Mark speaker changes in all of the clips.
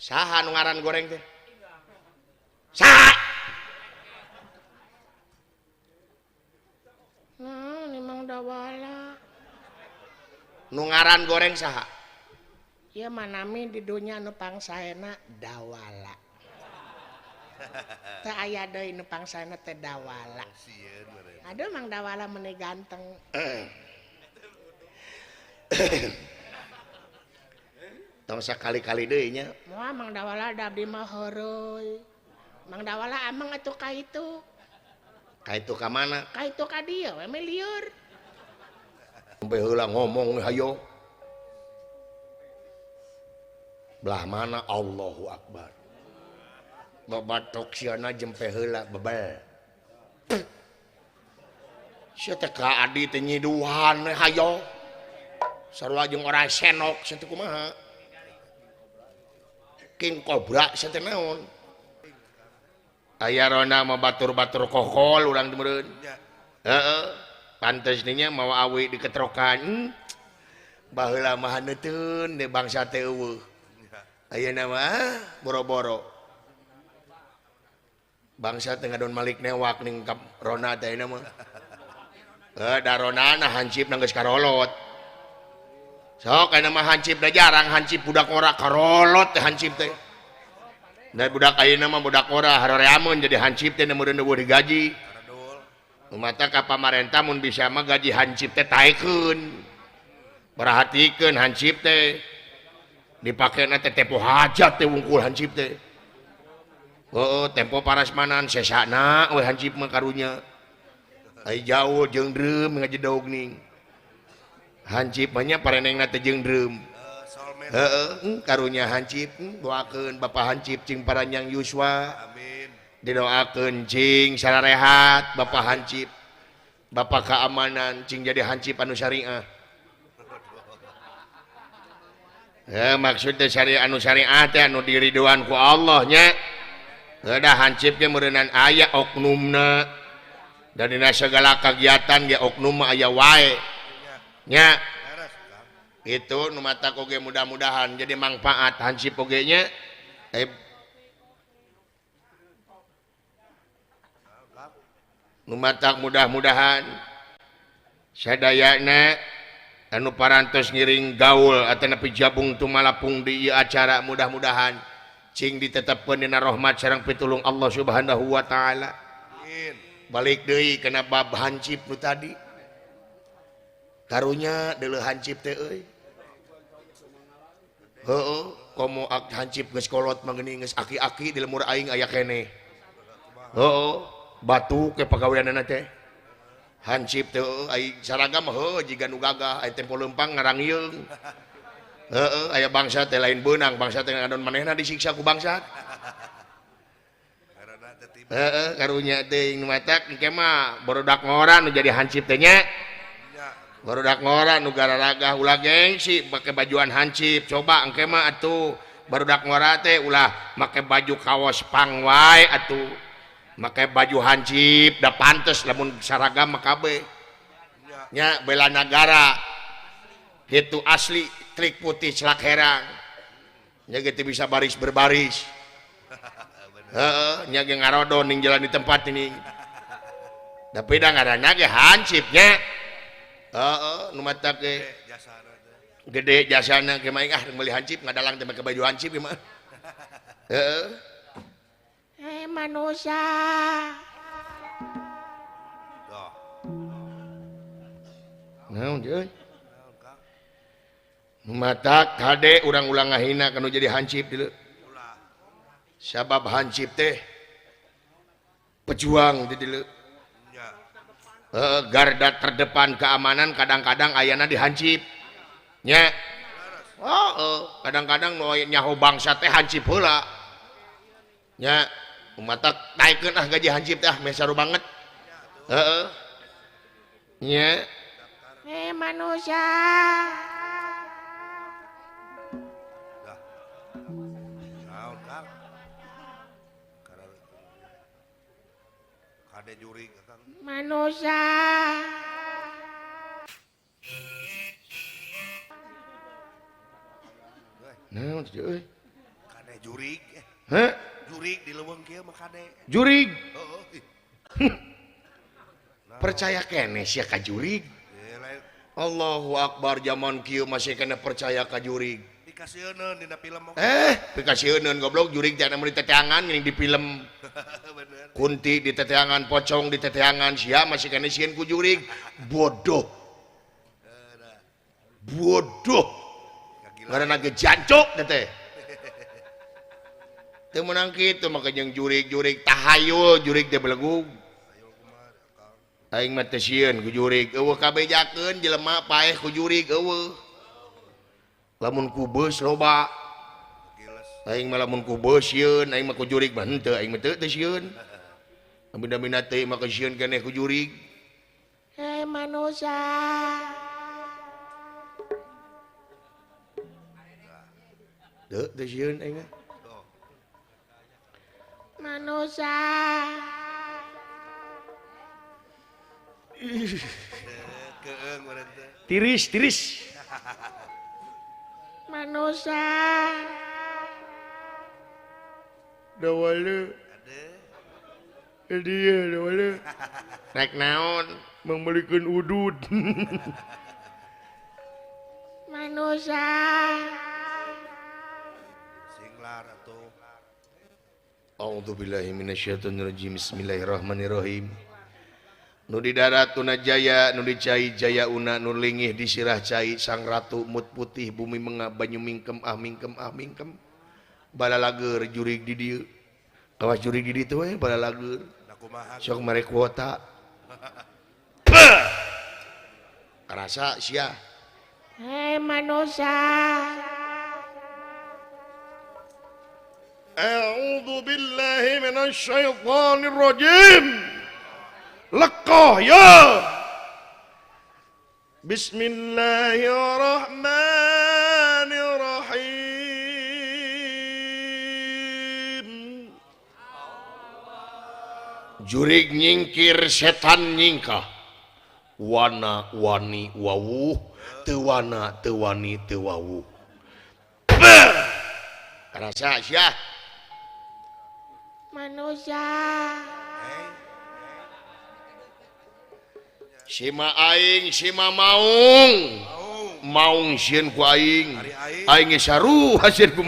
Speaker 1: Saha nu ngaran goreng teh? Saha?
Speaker 2: Nah, ini Mang Dawala.
Speaker 1: Nu ngaran goreng saha?
Speaker 2: Ya manami di dunia nu pangsaena Dawala. Teu aya deui nu pangsaena teh Dawala. Aduh Mang Dawala meuni ganteng.
Speaker 1: Tong sakali-kali deui nya.
Speaker 2: Moal Mang Dawala da abdi mah heureui. Mang Dawala amang atuh ka itu.
Speaker 1: Ka itu ka mana?
Speaker 2: Ka itu ka dieu we mah lieur.
Speaker 1: Sampai heula ngomong hayo. Belah mana Allahu Akbar. Babatok siana jempe heula bebel. Sia teh ka adi teh nyiduhan we hayo. Sarua jeung orang senok sia teh kumaha? King Cobra sia teh naon? Aya rona mah batur-batur kokol urang di meureun. Heeh. Pantes nya mau awi diketrokan. Baheula mah haneuteun de bangsa teh eueuh. Ayeuna mah boro-boro. Bangsa teh ngadon Malik newak ning rona teh ayeuna mah. Da ronana hansip geus karolot. Sok ayeuna mah hansip da jarang hansip budak ora karolot teh hansip teh. Da budak ayeuna mah budak ora haroreamun jadi hansip teh meureun eueuh digaji. Mata ka pamarentah mun bisa mah gaji hansip teh taekeun. Perhatikeun hansip teh dipakena teh tempo hajat teh wungkul hansip teh. Heeh, tempo parasmanan sesana we hansip mah karunya. Ai jauh jeung dreum ngajedog ning. Hansip mah nya parenengna teh jeung dreum. Heeh, karunya hansip doakeun Bapak hansip cing paranyang Yuswa. Amin. Didoakeun cing sararehat Bapak hansip. Bapak keamanan cing jadi hansip anu syariah. Maksudnya syariah anu syariah teh anu diridoan ku Allah nya. Da hansip ge meureunan aya oknumna. Dan dina segala kegiatan ge oknum aya wae. Nya. Itu nu mata oge mudah-mudahan jadi manfaat hansip oge nya. Nu mata mudah-mudahan sadayana anu parantos ngiring gaul atau nepi jabung tumalapung di acara mudah-mudahan cing ditetepkeun dina rahmat sareng pitulung Allah Subhanahu wa taala. Balik deui kana bab hansip nu tadi. Karunya deuleu hansip teh euy. Heeh, komo hansip geus kolot mah geuning geus aki-aki di lemur aing aya keneh. Heeh, batu ke pagaweanana teh. Hansip teh ai saragam heuh jiga nu gagah ai tempo leumpang ngarangieung. Heeh, aya bangsa teh lain beunang, bangsa teh ngadon manehna disiksa ku bangsa. Heeh, karunya teuing nu matak engke mah barudak ngora nu jadi hansip teh nya. Barudak ngora nu gararaga ulah gengsi make bajuan hansip. Coba engke mah atuh barudak ngora teh ulah make baju kaos pang wae atuh. Make baju hansip da pantes lamun saragam mah kabeh. Nya bela negara. Kitu asli trik putih celak herang. Nya gitu bisa baris berbaris. Heeh, nya ge ngarodon ning jalan di tempat ini. Tapi da ngaranna ge hansip nya. Heeh, nu matak ge gede jasana ge mah meuli hansip ngadalang teh make baju hansip ge mah. Heeh.
Speaker 2: Manusia.
Speaker 1: Naon euy? Matak kade urang ulang ngahina kanu jadi hansip dieu. Sabab hansip teh pejuang di dieu. Garda terdepan keamanan kadang-kadang ayana di hansip. Nya. Kadang-kadang nu nyaho bangsa teh hansip heula. Nya umatak naikeun ah gaji hansip teh meh saru banget. Heeh. Nya.
Speaker 2: Manusia.
Speaker 3: Kade juri Kang.
Speaker 2: Manusia.
Speaker 1: naon euy
Speaker 3: kade jurig
Speaker 1: heh
Speaker 3: jurig di leuweung kieu mah kade
Speaker 1: jurig
Speaker 3: heeh
Speaker 1: percaya kene sia ka jurig Allahu Akbar zaman kieu masih kena percaya ka jurig
Speaker 3: dikasieun dina film
Speaker 1: dikasieun goblok jurig jangan di teteangan ini di film
Speaker 3: bener
Speaker 1: kunti di teteangan pocong di teteangan sia masih kena sieun ku jurig bodoh ngaranna ge jancuk teh teu meunang kitu maka jeung jurig tahayul jurig teh belegug aing mah teh sieun ku jurig eueuh kabejakeun jelema paeh ku jurig eueuh lamun ku beus loba aing mah lamun ku beus sieun aing mah ku jurig mah henteu aing mah teu sieun abina-bina teh mah sieun keneh ku jurig
Speaker 2: hei manusia
Speaker 1: teu sieun aing mah
Speaker 2: manusia
Speaker 3: keung meureun teh
Speaker 1: tiris
Speaker 2: manusia
Speaker 1: dawale dia dawale rek naon membelikan udud
Speaker 2: manusia
Speaker 3: singlar atuh
Speaker 1: A'udzubillahi minasyaitonirrajim bismillahirrahmanirrahim nu di darat tuna jaya nu di cai jaya una nu lingih di sirah cai sang ratu mut putih bumi menga banyu mingkem mingkem bala lager jurig di dieu kawas jurig di dieu we bala lager sok mere kuota karasa sia
Speaker 2: hei manusia
Speaker 1: A'udzubillahi minasyaitonirrajim lekah ya Bismillahirrahmanirrahim jurig nyingkir setan nyingkah wana wani wawuh teu wana teu wani teu wawuh karasa sia
Speaker 2: manusia
Speaker 1: sima aing sima maung sieun ku aing aing saru hasieun ku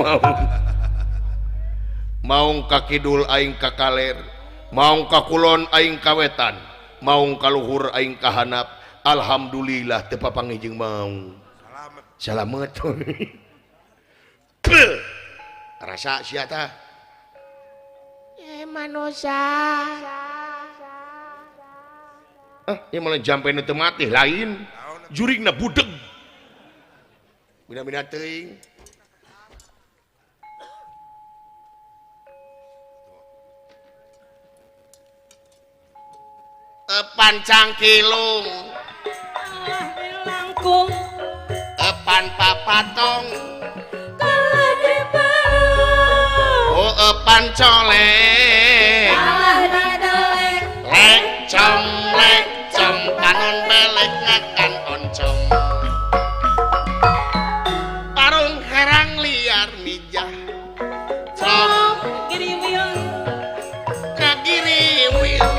Speaker 1: maung ka kidul aing ka kaler maung ka kulon aing ka wetan maung ka luhur aing ka handap alhamdulillah teu papanggih jeung maung salamet rasa sia tah
Speaker 2: manusia
Speaker 1: ini malah jampe teu mati lain jurigna budeg bina-bina teuing pancang kilung
Speaker 4: langkung
Speaker 1: epan papatong oh epan colek lek com panon belek ngakan oncom parung herang liar mijah com
Speaker 4: giriwion
Speaker 1: kagiriwil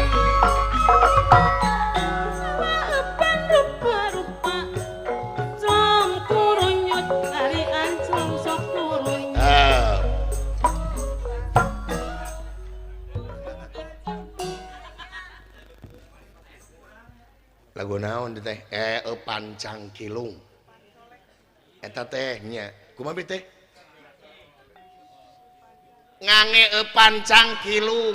Speaker 4: apan rupa-rupa com kurunyut ari ancum sok kurunyut
Speaker 1: lagu naon teh pancang kilung eta teh nya kumaha teh ngange pancang kilung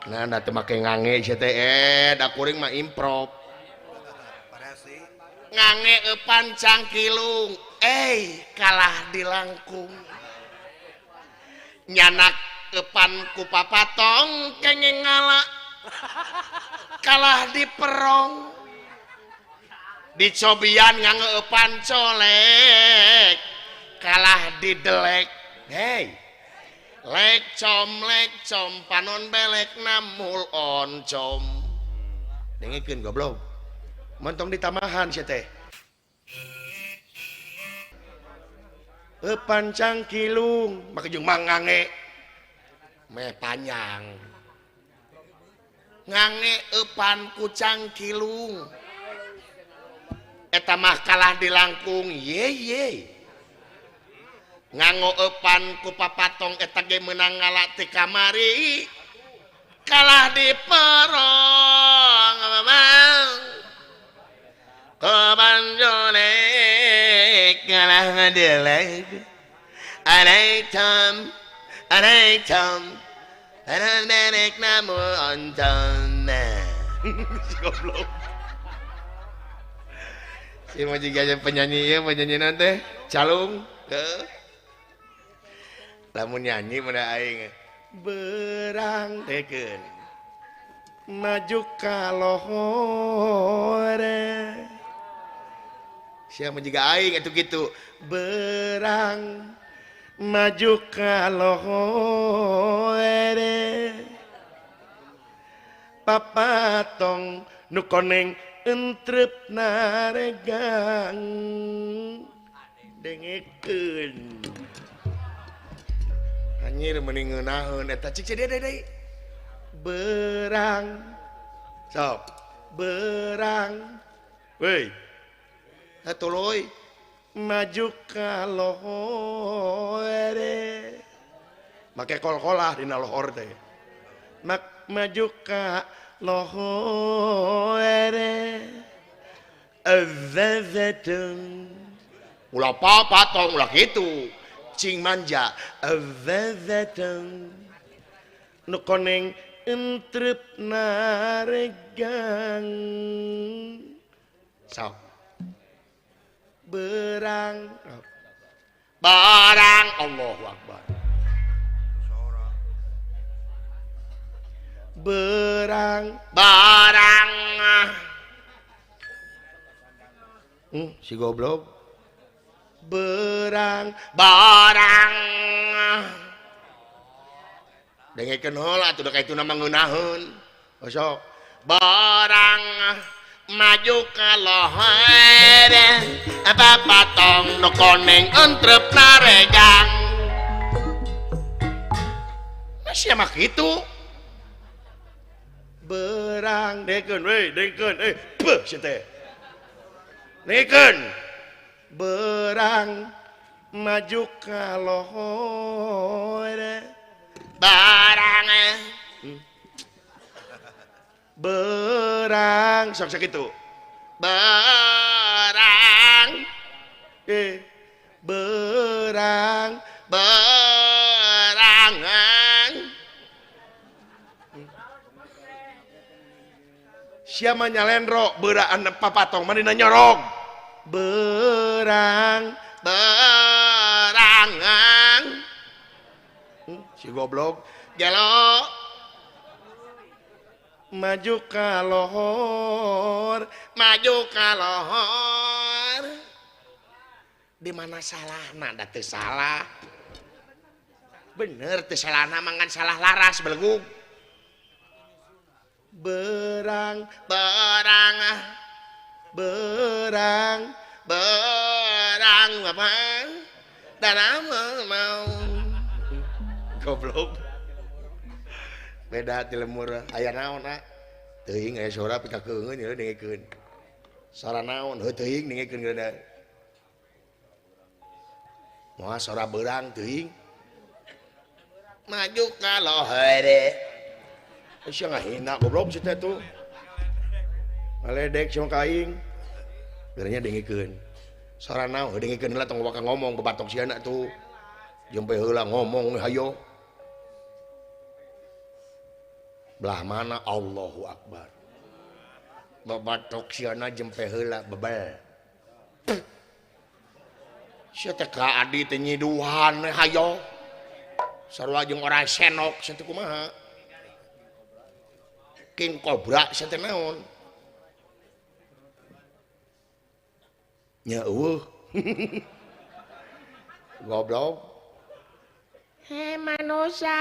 Speaker 1: nah da teu make ngange sia teh da kuring mah improv ngange pancang kilung kalah di langkung nyanak epan ku papatong kenging ngala kalah di perong dicobian ngangeupan colek kalah di delek lek com panon belek namul oncom dengikeun goblok mentong ditamahan sia teh Epan cangkilung maka jeung mangange meh panjang ngange epan ku cangkilung eta mah kalah di langkung ye nganggo epan ku papatong eta ge meunang ngala teh kamari kalah di perong kebanjolek kalah delek alaikum anak namu onton si goblok si mau juga penyanyi nanti calung lamun nyanyi mana aing berang teken maju kalohore siapa juga aing itu gitu berang maju kalohore papatong nu koneng entrep naregang dengekeun anjir mending ngeunaheun eta cik deui berang sok berang weuy atuh maju kalohore make kol-kolah dina lohor teh maju ka lohore azazatun ulah papatong ulah kitu cing manja azazatun nu koneng entrep naregang sok berang Allahu Akbar berang si goblok berang dengekeun heula atuh da kaitu nama ngeunaheun sok barang maju ka lohore apa patong nu koneng entrep naregang masih mah kitu berang dengekeun we dengekeun beuh sia teh dengekeun berang maju ka lohore barang berang sok sakitu berang berangan siapa nyalendro beraan papatong manina nyorog berangan si goblok gelo maju ka lohor di mana salahna da teu salah bener teu salahna mangan salah laras belenggu berang apa dan mau goblok beda di lemur aya naon teuing aya suara pikakeungeun ya dengekeun suara naon heuh teuing dengekeun geuna moal suara beurang teuing maju ka lohore sia ngahina goblok si teh tuh ngaledek sia ka aing beurangnya dengekeun suara naon heuh dengekeun heula tong waka ngomong bebatok siana tuh jempe heula ngomong hayo belah mana Allahu Akbar babatok siana jempe heula bebel sia teh ka adi teh nyiduhan hayo sarua jeung orang senok sia teh kumaha king cobra sia teh naon nya eueuh goblok manusia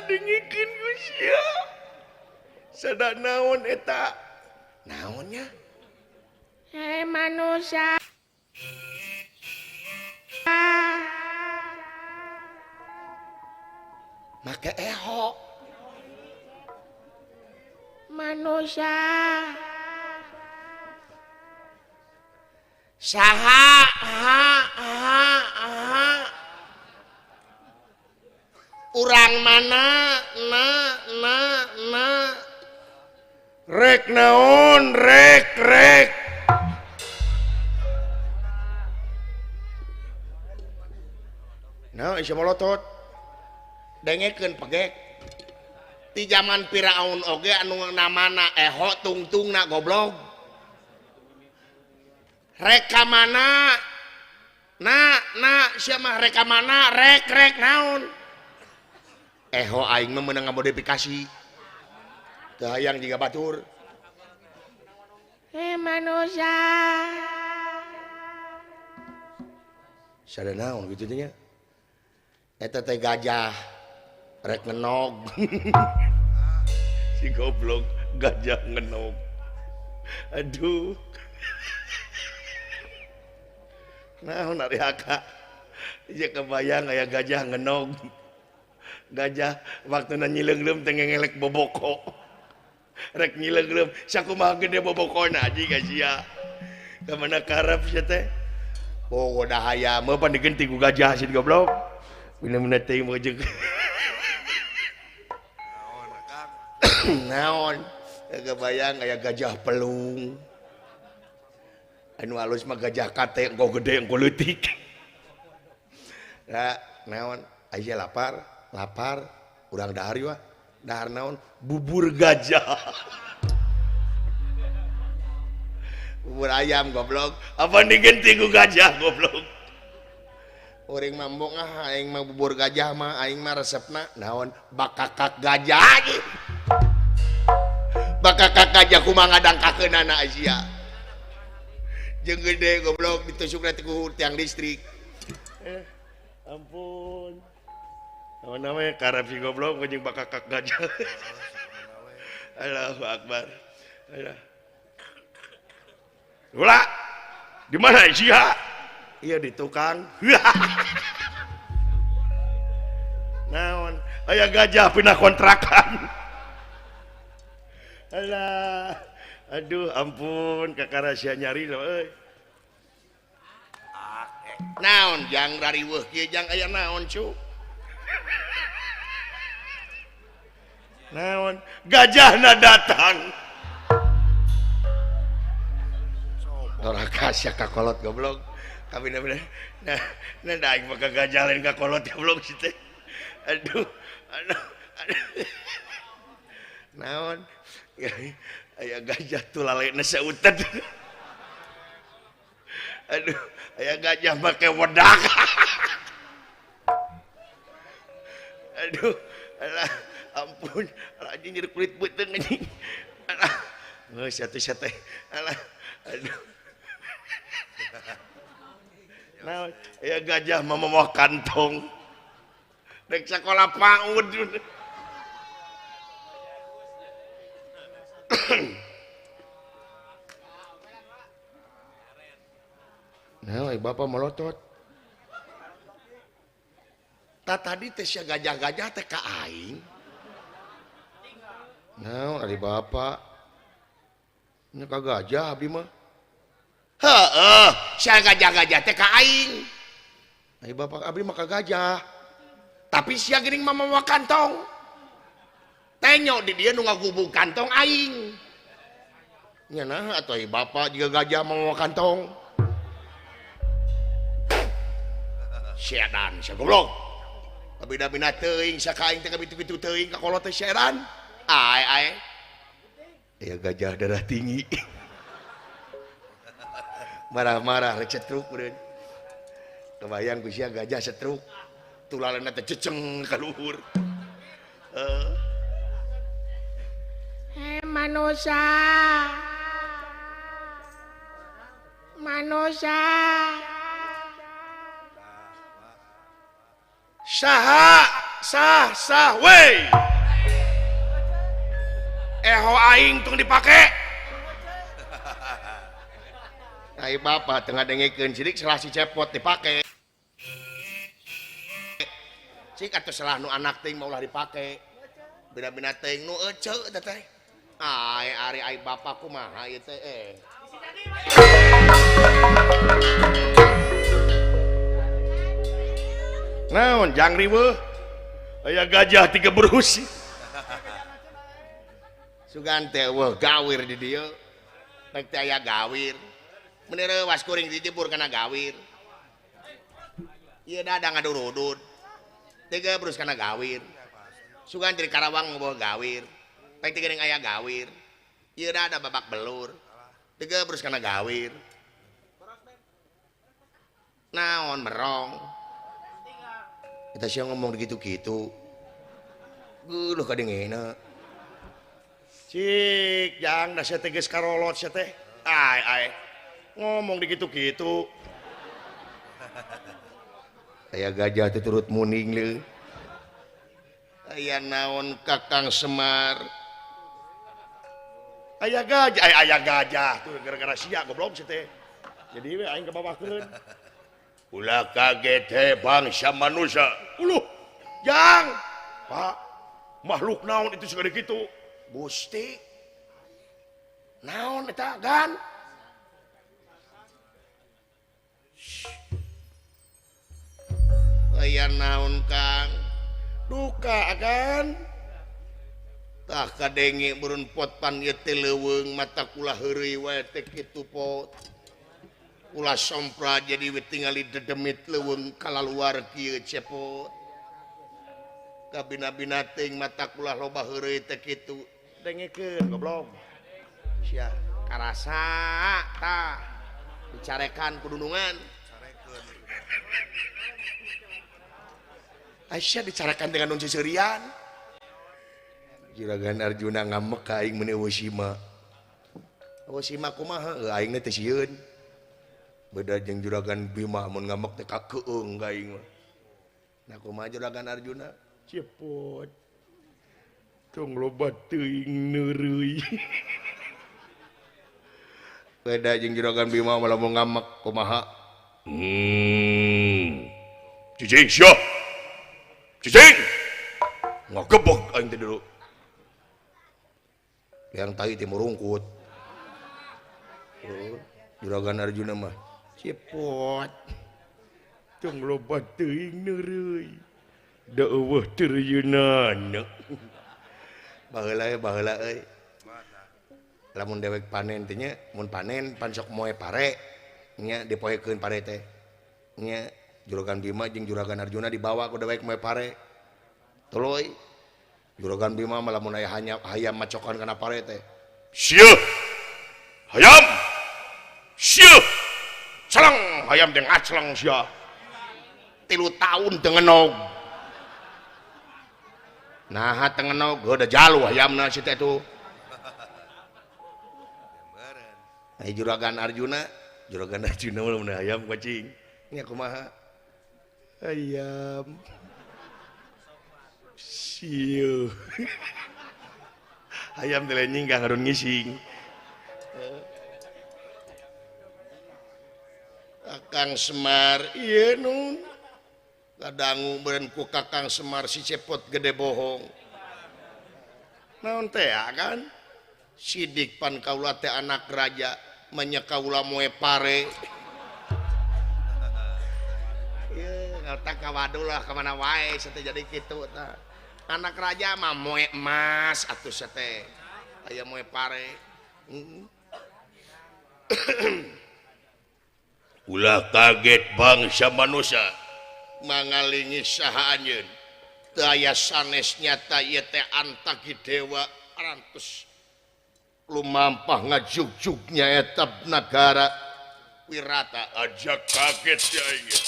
Speaker 1: dengikeun ku sia sada naon eta naonnya manusia make eho
Speaker 2: manusia
Speaker 1: saha urang mana rek naon rek nah isi molotot dengekeun pegek ti zaman Firaun oge anu namana eho tungtungna goblok reka mana siapa reka mana rek naon eho aing mah meunang ngamodifikasi teu hayang jiga batur
Speaker 2: manusia
Speaker 1: sada naon kitu nya eta teh gajah rek ngenog si goblok gajah ngenog aduh naon ari haka ieu kebayang aya gajah ngenog gajah waktuna nyileunglem teh ngelek boboko rek nyileunglem sakumaha gede bobokona aji sia kamana karep sia teh bogo dahaya meuh pan diganti ku gajah si goblok bener-bener teh mah jeung naon kebayang aya gajah pelung anu alus mah gajah kate engko gede engko leutik da naon aya lapar urang dahar ieu dahar naon bubur gajah bubur ayam goblok apa diganti ku gajah goblok urang mambok aing mah bubur gajah mah aing mah resepna naon bakakak gajah bakakak gajah kumaha ngadangkakeunana Asia jeung gede goblok ditusukna ku tiang listrik ampun namanya karep si goblok jeung bakakak gajah Allahu akbar ulah di mana Asia iya di tukang naon aya gajah pindah kontrakan alah aduh ampun kakak rahasia nyari loh euy naon jang dari weuh kieu jang aya naon cu naon gajahna datang ora kasih kakolot goblok tapi nah daing maka gajah lain kakolot goblok si teh aduh naon aya gajah tulalena sautet aduh aya gajah make wedak aduh alah ampun alah anjing jadi kulit beuteung anjing alah geus atuh teh alah aduh naon aya gajah mah momoh kantong rek sakola paud nah bapak melotot tadi teh sia gajah-gajah teh ka aing nah ari bapak nya ka gajah abdi mah heuh sia gajah-gajah teh ka aing ai bapak abdi mah ka gajah tapi sia geuning mah mawa kantong tenyo di dia nu ngagubung kantong aing nya nah atuh bapak juga gajah mawa kantong syedan sia goblok kabida-bina teuing saka aing teh kabitu-bitu teuing ka kolot teh syedan ai ya gajah darah tinggi marah-marah rek setruk meureun kebayang ku sia gajah setruk tulalana teh ceceng ka luhur
Speaker 2: manusia
Speaker 1: sah wey eho aing tong dipake ai bapak tengah dengekeun sidik salah si cepot dipake cik atuh salah nu anak ting maulah dipake bina-bina ting nu ece teh ari ai bapak kumaha ieu teh naon jang riweuh aya gajah 3 berus sugan teh weuh gawir di dieu rek teh aya gawir bener was kuring dijebur kana gawir ieu dadang ngadurudud 3 berus kana gawir sugan dari Karawang bawa gawir pek 3 geuning aya gawir ieu ada babak belur 3 berus kana gawir naon merong kita siang ngomong gitu-gitu geuleuh kadengena cik jang da sia teh geus karolot sia teh ai ngomong gitu-gitu aya gajah teh turut muning leuh aya naon Kakang Semar aya gajah tuh gara-gara sia goblok sia teh jadi we aing kabawakeun ulah kaget teh bangsa manusia uluh jang pak makhluk naon itu segede kitu Gusti naon eta gan aya naon Kang duka agan tah kadenge burun pot pan ieu teh leuweung mata kula heureuy wae teh kitu pot ulah sompra jadi tingali dedemit leuweung kalaluar kieu cepot kabina-bina teuing mata kula loba heureuy teh kitu dengekeun goblok sia karasa tah dicarekan kudunungan Aisyah dicarakan dengan nun siserian Juragan Arjuna ngamek ka aing meuni Wosima kumaha aing teh sieun beda jeung Juragan Bima mun ngamek teh ka keung ka aing mah nah kumaha Juragan Arjuna cepot tong loba teuing neureuy beda jeung Juragan Bima malah mau ngamek kumaha cicing sia cicing ngagebek aing teh dulu yang tai teh merungkut Juragan Arjuna mah cepot tong loba teuing neureuy da eueuh teureunana baheula euy lamun dewek panen teh nya mun panen pan sok moe pare nya dipoekeun pare teh nya Juragan Bima jeung Juragan Arjuna dibawa ku dewek moe pare tuluy Juragan Bima malah mun aya hayam macokan kana pare teh sieuh hayam sieuh celang hayam teh ngacleng sia 3 tahun teu ngenog nah teu ngenog udah jalu hayamna si teh tuh ai Juragan Arjuna mun hayam kucing nya kumaha ayam sieuh ayam teh nyinggang harun ngising Kakang Semar ieu nun kadangu beureun ku Kakang Semar si cepot gede bohong naon teh kan sidik pan kaula teh anak raja manya kaula moe pare ieu ngatak ka waduh lah ka mana wae sateh jadi kitu tah anak raja mah moe emas atuh sateh aya moe pare ulah kaget bangsa manusia mangalingi saha anjeun teu aya sanes nyata ieu teh antaki dewa arantos lumampah ngajugjugnya etap nagara Wirata aja kaget ya ieu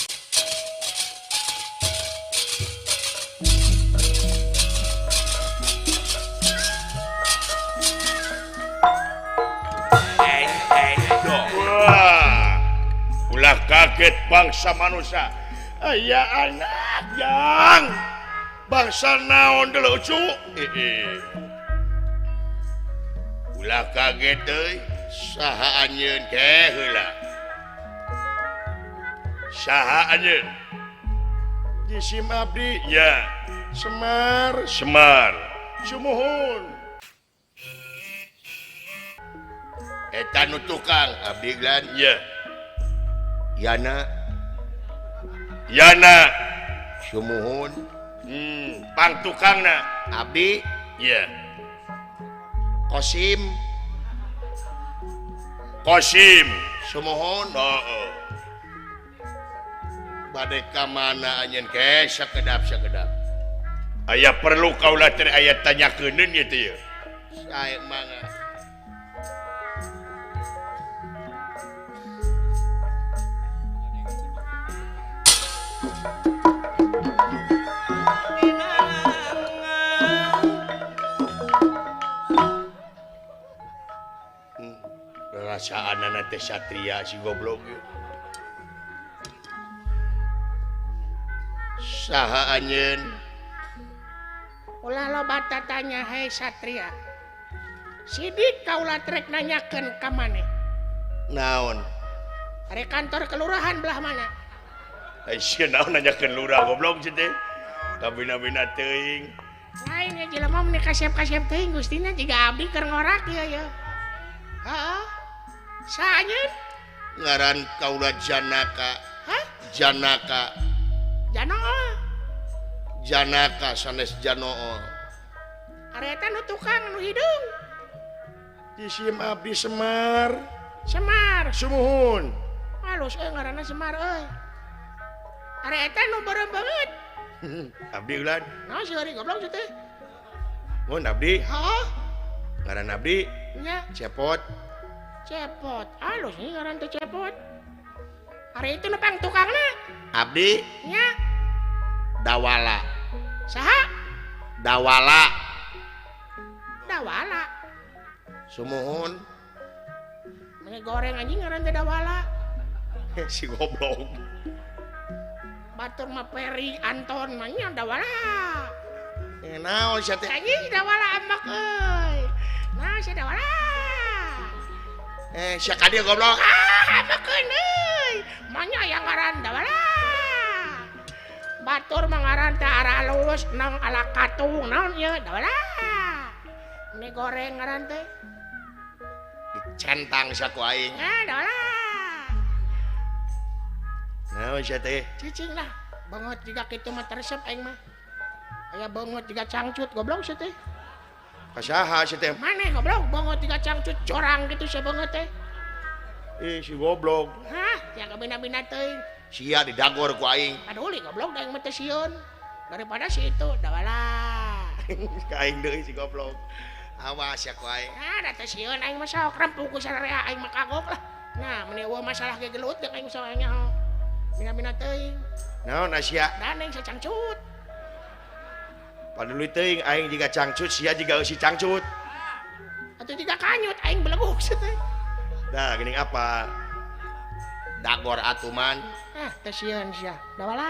Speaker 1: ulah kaget bangsa manusia aya anak yang bangsa naon deuleu cu ulah kaget euy saha anjeun ke heula saha anjeun jisim abdi
Speaker 5: Ya,
Speaker 1: Semar
Speaker 5: Semar.
Speaker 1: sumuhun eta nu tukang abdi glan
Speaker 5: Ya,
Speaker 1: yana
Speaker 5: Yana.
Speaker 1: sumuhun
Speaker 5: Pang tukangna.
Speaker 1: abdi
Speaker 5: Ya,
Speaker 1: Kosim
Speaker 5: Kosim.
Speaker 1: sumuhun
Speaker 5: Heeh.
Speaker 1: bade ka mana anjeun ke sakedap
Speaker 5: Aya perlu kaula teh aya tanyakeun ieu teh.
Speaker 1: sae mangga rasaanana teh satria si goblok ieu saha anjeun
Speaker 2: ulah loba tanya hei satria sidik kaulah trek nanyakeun ka maneh
Speaker 1: naon
Speaker 2: ari kantor kelurahan belah mana
Speaker 5: Aisyah naon nanyakeun lurah goblok teh. Kabina-bina teuing.
Speaker 2: lain ya jelema mun kasep-kasep teuing gustina jiga abdi keur ngorak ieu heeh saanjeun
Speaker 1: ngaran kaula Janaka
Speaker 2: hah
Speaker 1: Janaka
Speaker 2: janoo
Speaker 1: Janaka sanes Janoo
Speaker 2: ari eta nu tukang nu hidung
Speaker 1: jisim abdi Semar
Speaker 2: Semar
Speaker 1: sumuhun
Speaker 2: halus ngaranna Semar euy ari eta nu beureum banget
Speaker 1: abdi ulan
Speaker 2: naon si ari goblok teh
Speaker 1: mun abdi
Speaker 2: heeh
Speaker 1: ngaran abdi
Speaker 2: nya
Speaker 1: cepot
Speaker 2: cepot halus nih ngaran teh cepot ari itu nu pang tukangna
Speaker 1: abdi
Speaker 2: nya
Speaker 1: Dawala
Speaker 2: saha
Speaker 1: Dawala
Speaker 2: dawala
Speaker 1: sumuhun
Speaker 2: mene goreng anjing ngaran teh dawala
Speaker 1: si goblok
Speaker 2: batur mah Peri Anton mah nya dawala
Speaker 1: naon sia teh
Speaker 2: anjing dawala amak euy nah si dawala
Speaker 1: sia ka dieu goblok
Speaker 2: amakeun euy manya yang ngaran dawala batur mah ngaran teh ara alus nang ala katung naon ieu dawala mene goreng ngaran teh
Speaker 1: centang sia ku aing
Speaker 2: dawala
Speaker 1: naon sia teh
Speaker 2: cicing lah banget jika kitu mah teresep aing mah aya banget jika cangcut goblok sia teh
Speaker 1: kasaha sia teh
Speaker 2: maneh goblok banget jika cangcut jorang gitu sia banget teh
Speaker 1: si goblok
Speaker 2: hah ya kabina-bina teuing
Speaker 1: sia didagor ku aing
Speaker 2: paduli goblok da yang mah teh sieun daripada si itu dawala
Speaker 1: ka aing deui si goblok awas ya ku aing
Speaker 2: da teh sieun aing mah sok rempuk ku sararea aing mah kagok lah nah meni eueuh masalah ge gelut jeung aing sok aing nyaho bina-bina teuing
Speaker 1: naon sia
Speaker 2: dan aing sacangcut
Speaker 1: padahal teuing aing jiga cangcut sia jiga si cangcut
Speaker 2: atuh jika kanyut aing beleguk sia teh
Speaker 1: dah geuning apa dagor atuman
Speaker 2: teh sieun sia dawala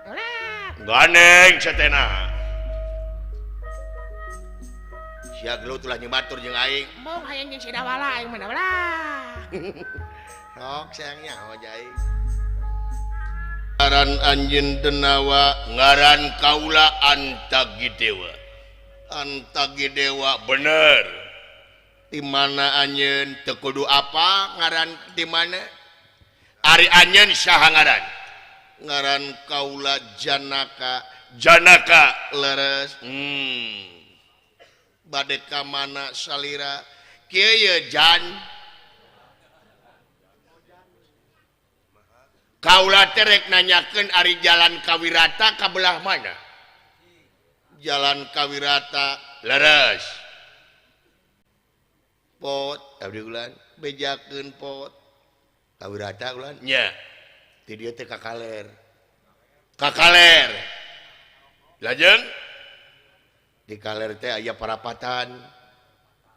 Speaker 2: dawala
Speaker 5: Ganeng satena.
Speaker 1: sia gelut ulah nyebatur jeung aing
Speaker 2: mong hayang jeung si dawala aing mah dawala
Speaker 1: sok sayangnya aing ngaran anjeun denawa
Speaker 5: Ngaran kaula Antagidewa.
Speaker 1: Antagidewa
Speaker 5: Bener.
Speaker 1: di mana anjeun teu kudu apa ngaran di mana
Speaker 5: Ari anjeun saha ngaran?
Speaker 1: ngaran kaula Janaka
Speaker 5: Janaka.
Speaker 1: leres bade ka mana salira kieu ye Jan kaula terek nanyakeun ari jalan Kawirata ka belah mana jalan Kawirata
Speaker 5: Leres.
Speaker 1: pot abdi ulan bejakeun pot Kawirata ulan
Speaker 5: Nya.
Speaker 1: ti dieu teh kakaler
Speaker 5: Kakaler. Lajeng
Speaker 1: di kaler teh aya parapatan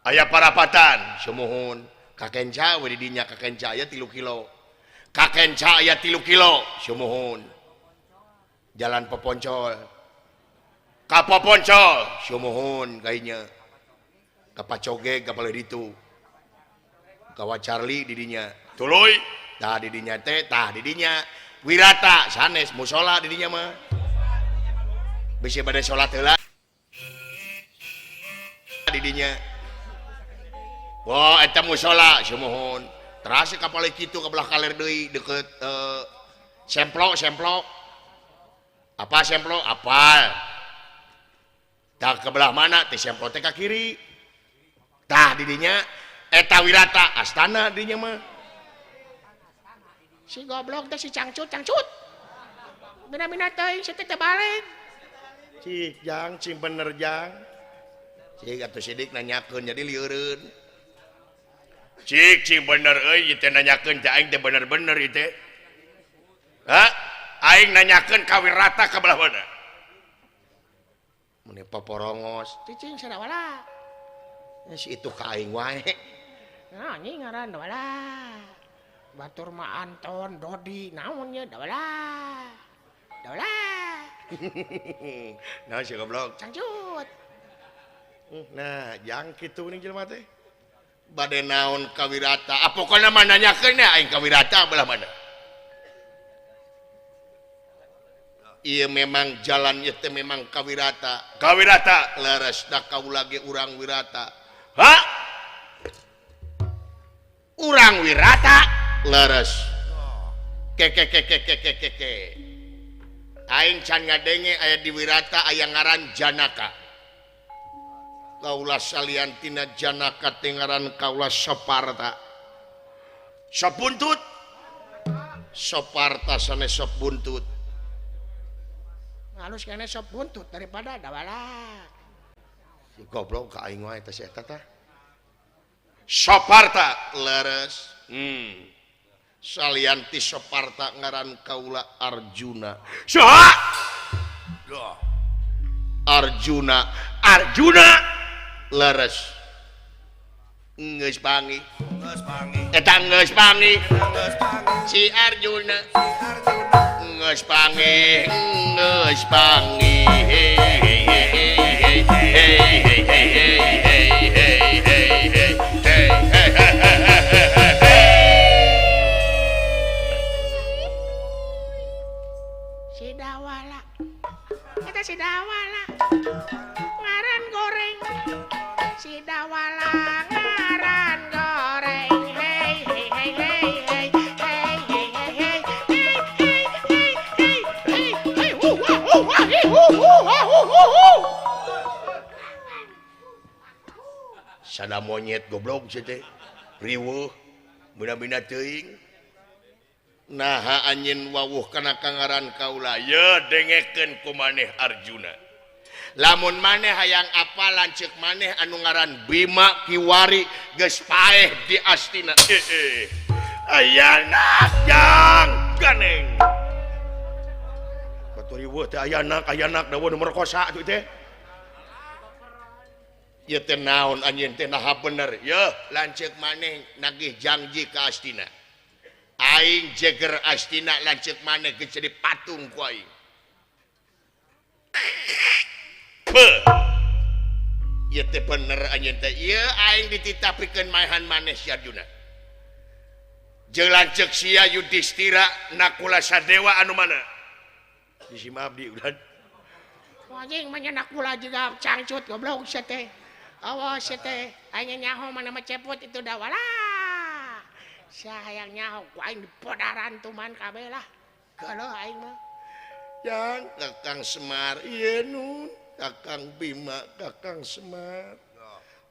Speaker 5: aya parapatan.
Speaker 1: sumuhun kakenca we di dinya kakenca aya 3 kilo kakenca aya 3 kilo sumuhun jalan Peponcol
Speaker 5: Kapoponcol.
Speaker 1: sumuhun kayaknya kapacoge kapal ditu kawa Charlie di dinya
Speaker 5: Tuluy.
Speaker 1: tah di dinya teh tah di dinya wirata sanes musola di dinya mah bisa pada sholat heula di dinya wah eta musola sumuhun terasa kapal kitu ke belah kaler deui deket semplok apa semplok apal tah ke belah mana teh semplok teh ka kiri tah di dinya eta wirata astana di dinya mah
Speaker 2: si goblok teh si cangcut bina-bina teuing si teh balik
Speaker 1: cik jang cing bener jang cik atuh sidik nanyakeun jadi lieureun
Speaker 5: cing bener euy teh nanyakeun teh aing teh bener-bener ieu teh ha aing nanyakeun ka wirata ka belah mana
Speaker 1: mun paporongos
Speaker 2: cicing sadawala
Speaker 1: si itu ka aing wae
Speaker 2: nah nyi ngaran dawala batur mah Anton Dodi naon nya dawala
Speaker 1: nah si goblok
Speaker 2: cangcut
Speaker 1: nah jang kitu nih jelema teh bade naon ka wirata pokona mah nanyakeun aing ka wirata belah mana iya memang jalan ieu teh memang ka wirata leres da kaula ge urang wirata
Speaker 5: ha
Speaker 1: urang wirata leres ke aing can ngadenge aya di wirata aya ngaran Janaka kaula salian tina Janaka teh ngaran kaula Soparta
Speaker 5: sop buntut
Speaker 1: Soparta sanes sop buntut
Speaker 2: halus kene sop buntut daripada dawala
Speaker 1: si goblok ka aing wae teh si eta tah
Speaker 5: Soparta
Speaker 1: leres salianti Soparta ngaran kaula Arjuna
Speaker 5: saha
Speaker 1: Arjuna leres geus pangi eta geus pangi si Arjuna geus pangi
Speaker 2: si dawala ngaran goreng si dawala ngaran goreng hey hey hey hey hey hey hey hey hey hey
Speaker 1: sada monyet goblok si teh riweuh bina-bina teuing naha anjeun wawuh kana kangaran kaula
Speaker 5: ye dengekeun ku maneh Arjuna
Speaker 1: lamun maneh hayang apal lanceuk maneh anu ngaran Bima Kiwari geus paeh di Astina
Speaker 5: ayana jang ganeng
Speaker 1: batu riweuh teh ayanak dawa nu merkosa tuh teh ieu teh naon anjeun teh naha bener ye lanceuk maneh nagih janji ka Astina aing jeger Astina lanceuk maneh geus jadi patung ku aing ieu teh bener anjeun teh ieu aing dititapikeun maehan maneh si Arjuna jeung lanceuk sia Yudhistira nakula sadewa anu mana di si abdi udah
Speaker 2: anjing mah kula juga cangcut goblok sia teh awas sia teh aing nyaho mana mah cepot itu dawala sia hayang nyaho ku aing dipodaran tuman kabeh lah geuleuh aing mah
Speaker 1: yang Kakang Semar ieu nun Kakang Bima Kakang Semar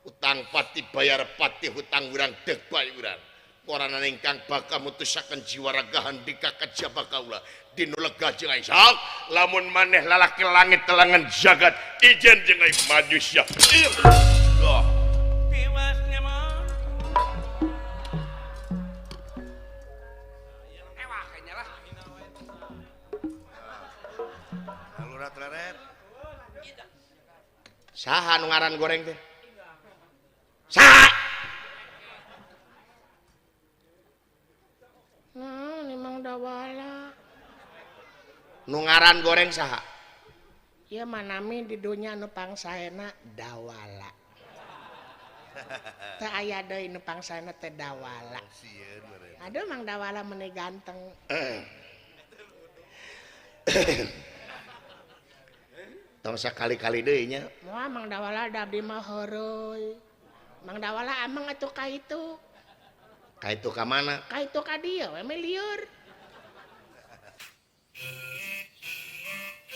Speaker 1: utang pati bayar pati hutang urang deuk bae urang porana ingkang bakal mutusaken jiwa ragahan di kakajaba kaula dinu lega jeung aing sok
Speaker 5: lamun maneh lalaki langit telangan jagat ijen jeung aing maju sia
Speaker 3: Piwasnya mah
Speaker 1: saha nu ngaran goreng teh saha
Speaker 2: nah memang dawala
Speaker 1: nu ngaran goreng saha
Speaker 2: ieu manami di dunya nu pangsaena dawala teu aya deui nu pangsaena teh dawala aduh mang dawala meuni ganteng
Speaker 1: tong sakali-kali deui nya.
Speaker 2: Moal Mang Dawala da abdi mah heureui. Mang Dawala amang atuh ka itu.
Speaker 1: Ka itu ka mana?
Speaker 2: Ka itu ka dieu we mah lieur.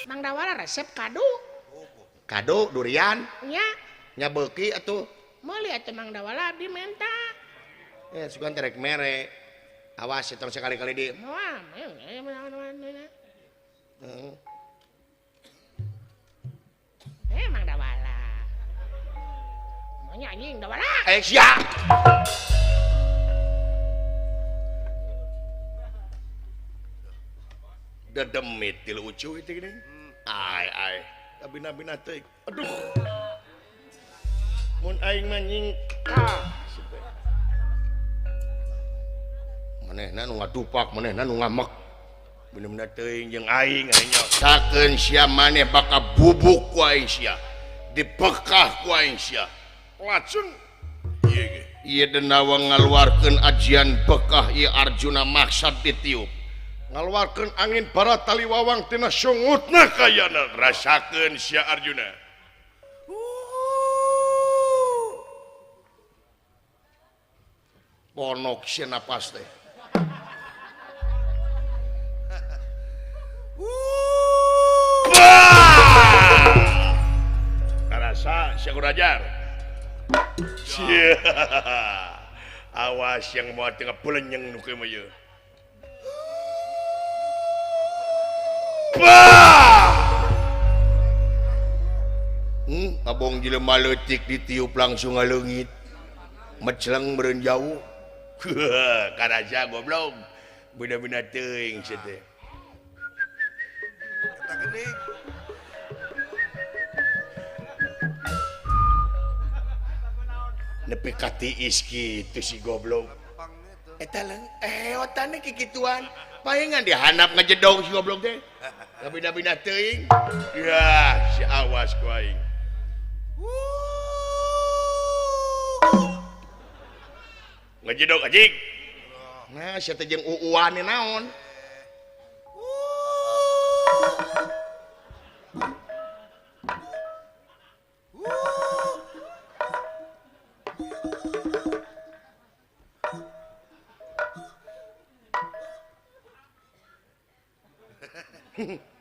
Speaker 2: Mang Dawala resep kado.
Speaker 1: Kado durian
Speaker 2: Nya,
Speaker 1: nya beuki atuh.
Speaker 2: meuli atuh Mang Dawala abdi menta.
Speaker 1: Ya sugan terek mere. Awas tong sakali-kali deui.
Speaker 2: Moal. Mang Dawala. Mau nyanyi Dawala.
Speaker 1: Sia. Dedemit ti lucu itu gini. Ai. Abina-bina teh. Aduh. Mun aing mah manehna nu ngadupak, manehna nu ngamek. Bener-bener teuing jeung aing nya. Sakeun sia maneh bakal bubuk ku aing sia. Dipekah ku aing sia. Lacun. Ieu ge. Ieu denawa ngaluarkeun ajian bekah ieu Arjuna maksad ditiup. Ngaluarkeun angin para taliwawang tina sungutna kayana. Rasakeun sia Arjuna. Ponok sia napas teh. Karasa sia Kurajar. Sia. Awas yang mau tengah pelenyeng nu kieu mah ieu. Abong jelema leutik ditiup langsung ngaleungit. Mecleng meureun jauh. Karaja goblok. Bina-bina teuing sia teh.
Speaker 3: Eta geuning.
Speaker 1: Nepi ka tiis kitu si goblok.
Speaker 3: Gampang itu.
Speaker 1: Eta leung otana kikituan. Paengan dihandap ngajedong si goblok teh. Bina-bina teuing. Ya, si awas ku aing. Ngajedong anjing. Nah, sia teh jeung uuan naon?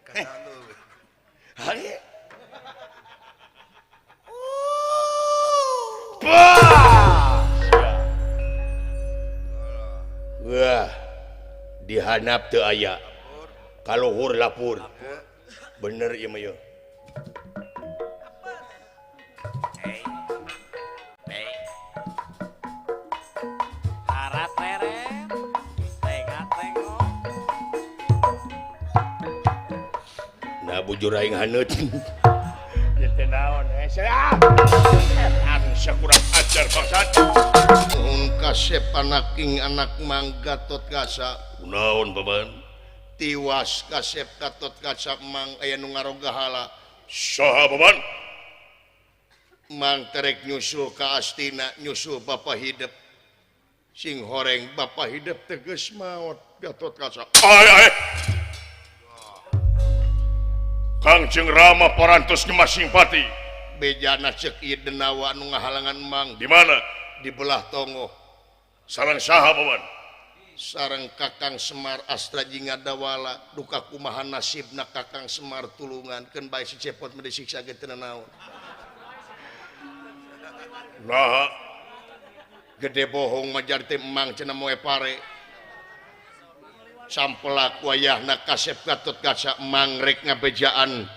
Speaker 3: Kasanu.
Speaker 1: Hari. Wah, dihanap teu aya. Kaluhur lapur. Bener ieu mah ieu.
Speaker 6: Harap leret, tengok-tengok.
Speaker 1: Nah bujur aing haneut. Teu naon sia. Anu kurang ajar bangsat. Nuhun kasep anak king anak Mangga Gatot Kaca. Kunaon baban? Tiwas kasep Gatot Kaca Mang aya nu ngaroga hala. Saha baban? Mang terek nyusul ka Astina nyusul Bapa Hidup. Sing horeng Bapa Hidup teges maot Gatot Kaca. Ai. Kangjeng Rama parantos nyemas simpati. Bejana cek ieu denawa anu ngahalangan Mang. Di mana? Di belah tongo. Sareng saha baban? Sareng Kakang Semar Astra Jingadawala. Duka kumaha nasibna Kakang Semar tulungan. Keun bae si cepot mah disiksa ge teu naon. Nah, gede bohong majar teh Mang cenah moe pare. Sampelak wayahna kasep Gatot Kaca Mang rek ngabejaan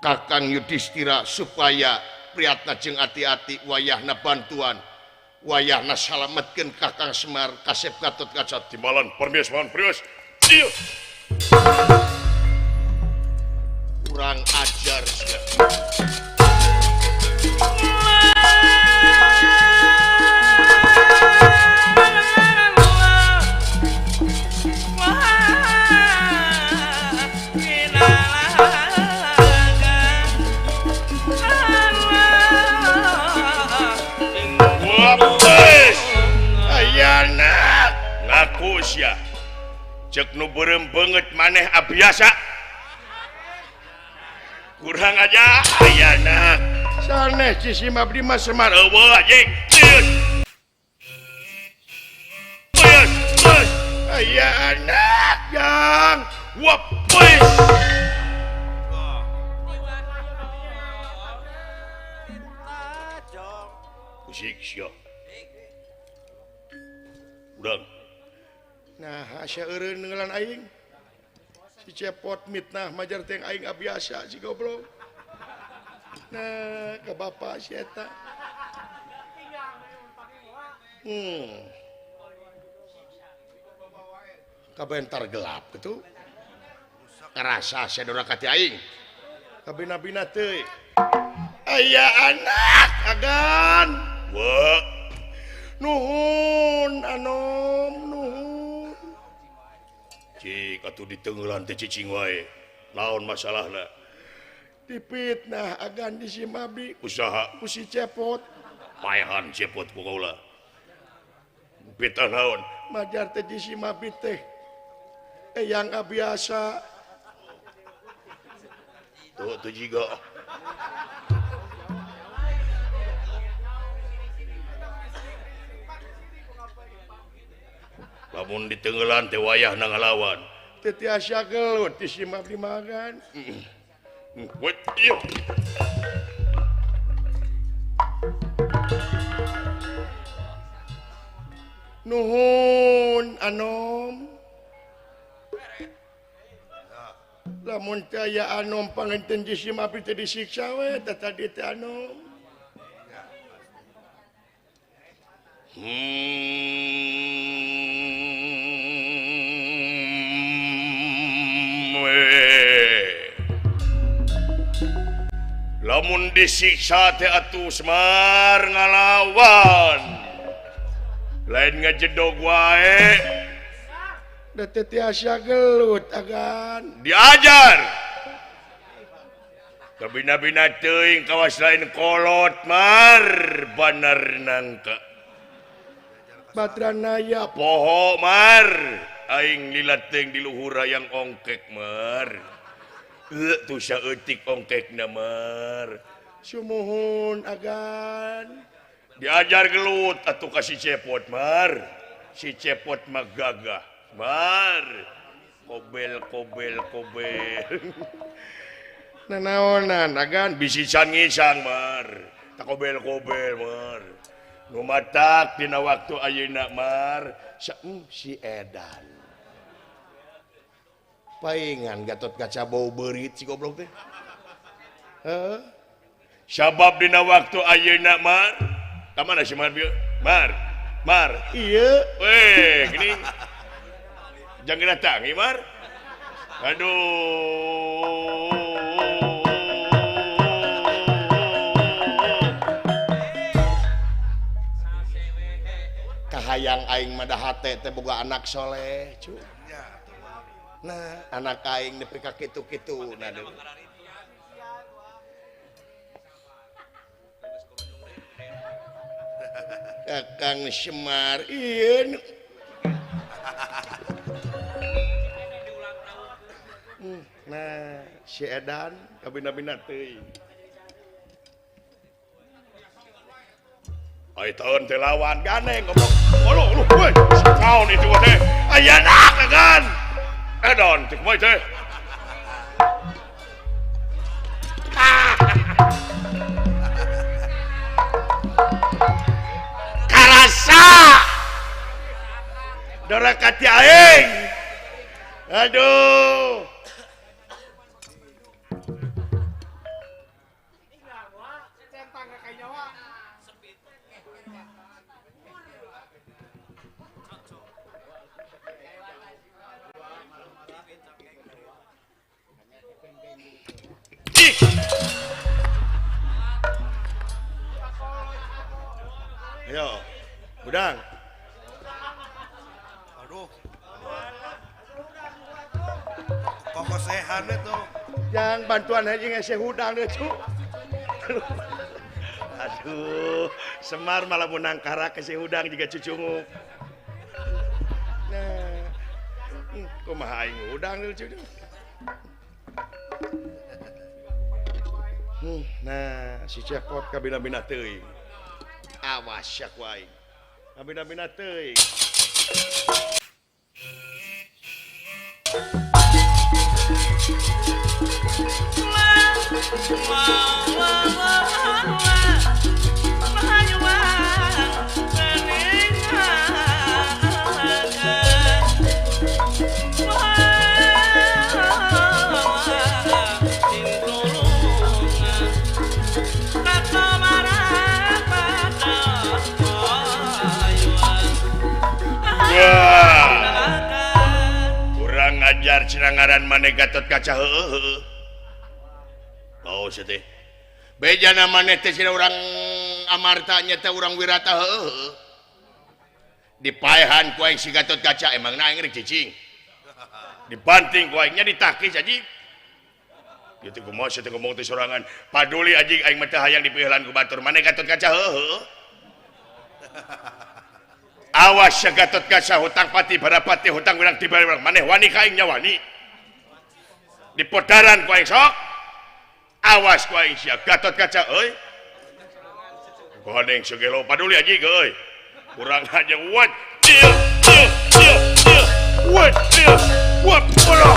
Speaker 1: Kakang Yudhistira supaya priatna jeung ati-ati wayahna bantuan wayahna salametkeun Kakang Semar kasep Gatot Kaca timbalan permis mohon prius ieu kurang ajar sia. Ayana ngaku sia
Speaker 5: cek nu berem banget maneh biasa kurang aja ayana
Speaker 1: sanes si Abdi mah Semar
Speaker 5: eueuh anjing cius
Speaker 1: aya anak yang
Speaker 5: wap wis musik sia urang
Speaker 1: nah asa eureun ngelan aing si cepot mitnah majar teh aing biasa si goblok nah ke bapak si eta kabentar gelap gitu ngerasa sadora kati aing kabina-bina teh aya anak agan
Speaker 5: wah
Speaker 1: nuhun anom nuhun
Speaker 5: cik atuh ditenggelan teh cicing wae naon masalahna
Speaker 1: dipitnah agan di si Abdi
Speaker 5: usaha
Speaker 1: ku si cepot
Speaker 5: paehan cepot kukaula pitah naon
Speaker 1: majar teh di si Abdi teh yang biasa
Speaker 5: tuh jiga lamun ditenggelan teh wayah na ngalawan
Speaker 1: teh tiasa gelut di si Abdi magan
Speaker 5: wet ieu
Speaker 1: nuhun anom lamun teh aya anom panganten di si Abdi teh disiksa we teh tadi teh anom
Speaker 5: lamun disiksa teh atuh Semar ngalawan lain ngajedog wae
Speaker 1: da teh tiasa gelut agan
Speaker 5: diajar kabina-bina teuing kawas lain kolot Mar banar nangka
Speaker 1: Badranaya
Speaker 5: poho Mar aing lilateng di luhur yang ongkek Mar tuh saeutik ongkekna Mar
Speaker 1: sumuhun agan
Speaker 5: diajar gelut atuh kasih cepot Mar si cepot mah gagah Mar kobel
Speaker 1: nanaonan agan
Speaker 5: bisisan ngisang Mar tak kobel Mar nu matak dina waktu ayeuna Mar
Speaker 1: si Edan paingan Gatot Kaca bau beurit si goblok teh
Speaker 5: sabab dina waktu ayeuna Mar ka mana si Mar bieu Mar
Speaker 1: iya
Speaker 5: weh gini jangan datangi Mar aduh
Speaker 1: kahayang aing mah hate teh boga anak soleh cu nah anak aing nepi ka kitu-kitu nah deui Kakang Semar ieu nah si Edan kabina-bina teuing
Speaker 5: ai taun teh lawan ganeng goblok uluh weh naon itu teh ayeuna kagan Edon teh kumaha teh
Speaker 1: karasa dora kati aing aduh ayo budang
Speaker 3: Aduh. Kokosehan itu.
Speaker 1: yang bantuan aja ngasih hudang deh cu aduh Semar malah menang karak kasih hudang juga cucungu nah
Speaker 5: kumaha aing udang lucu deh. Nah, si cepot kabina-bina teuing. Awas yak wae. Kabina-bina teuing. Kurang ngajar Cinangaran maneh Gatot Kaca heueuh. Oh teh. Bejana maneh teh cenah urang Amarta nya teh urang Wirata heueuh. Dipaehan ku aing si Gatot Kaca emangna aing rek cicing. Dibanting ku aing nya ditakis aji. Kitu kumaha teh ngomong teh sorangan. Paduli anjing aing mah teh hayang dipeuheulan ku batur maneh Gatot Kaca heueuh. Awas ya Gatot Kaca hutang pati barapati hutang wirang tiba wirang maneh wani ka aing nya wani. Di podaran ku aing sok. Awas ku aing sia Gatot Kaca euy. Godeng segelo paduli aji euy. Kurang aja what dia. What dia. What bola.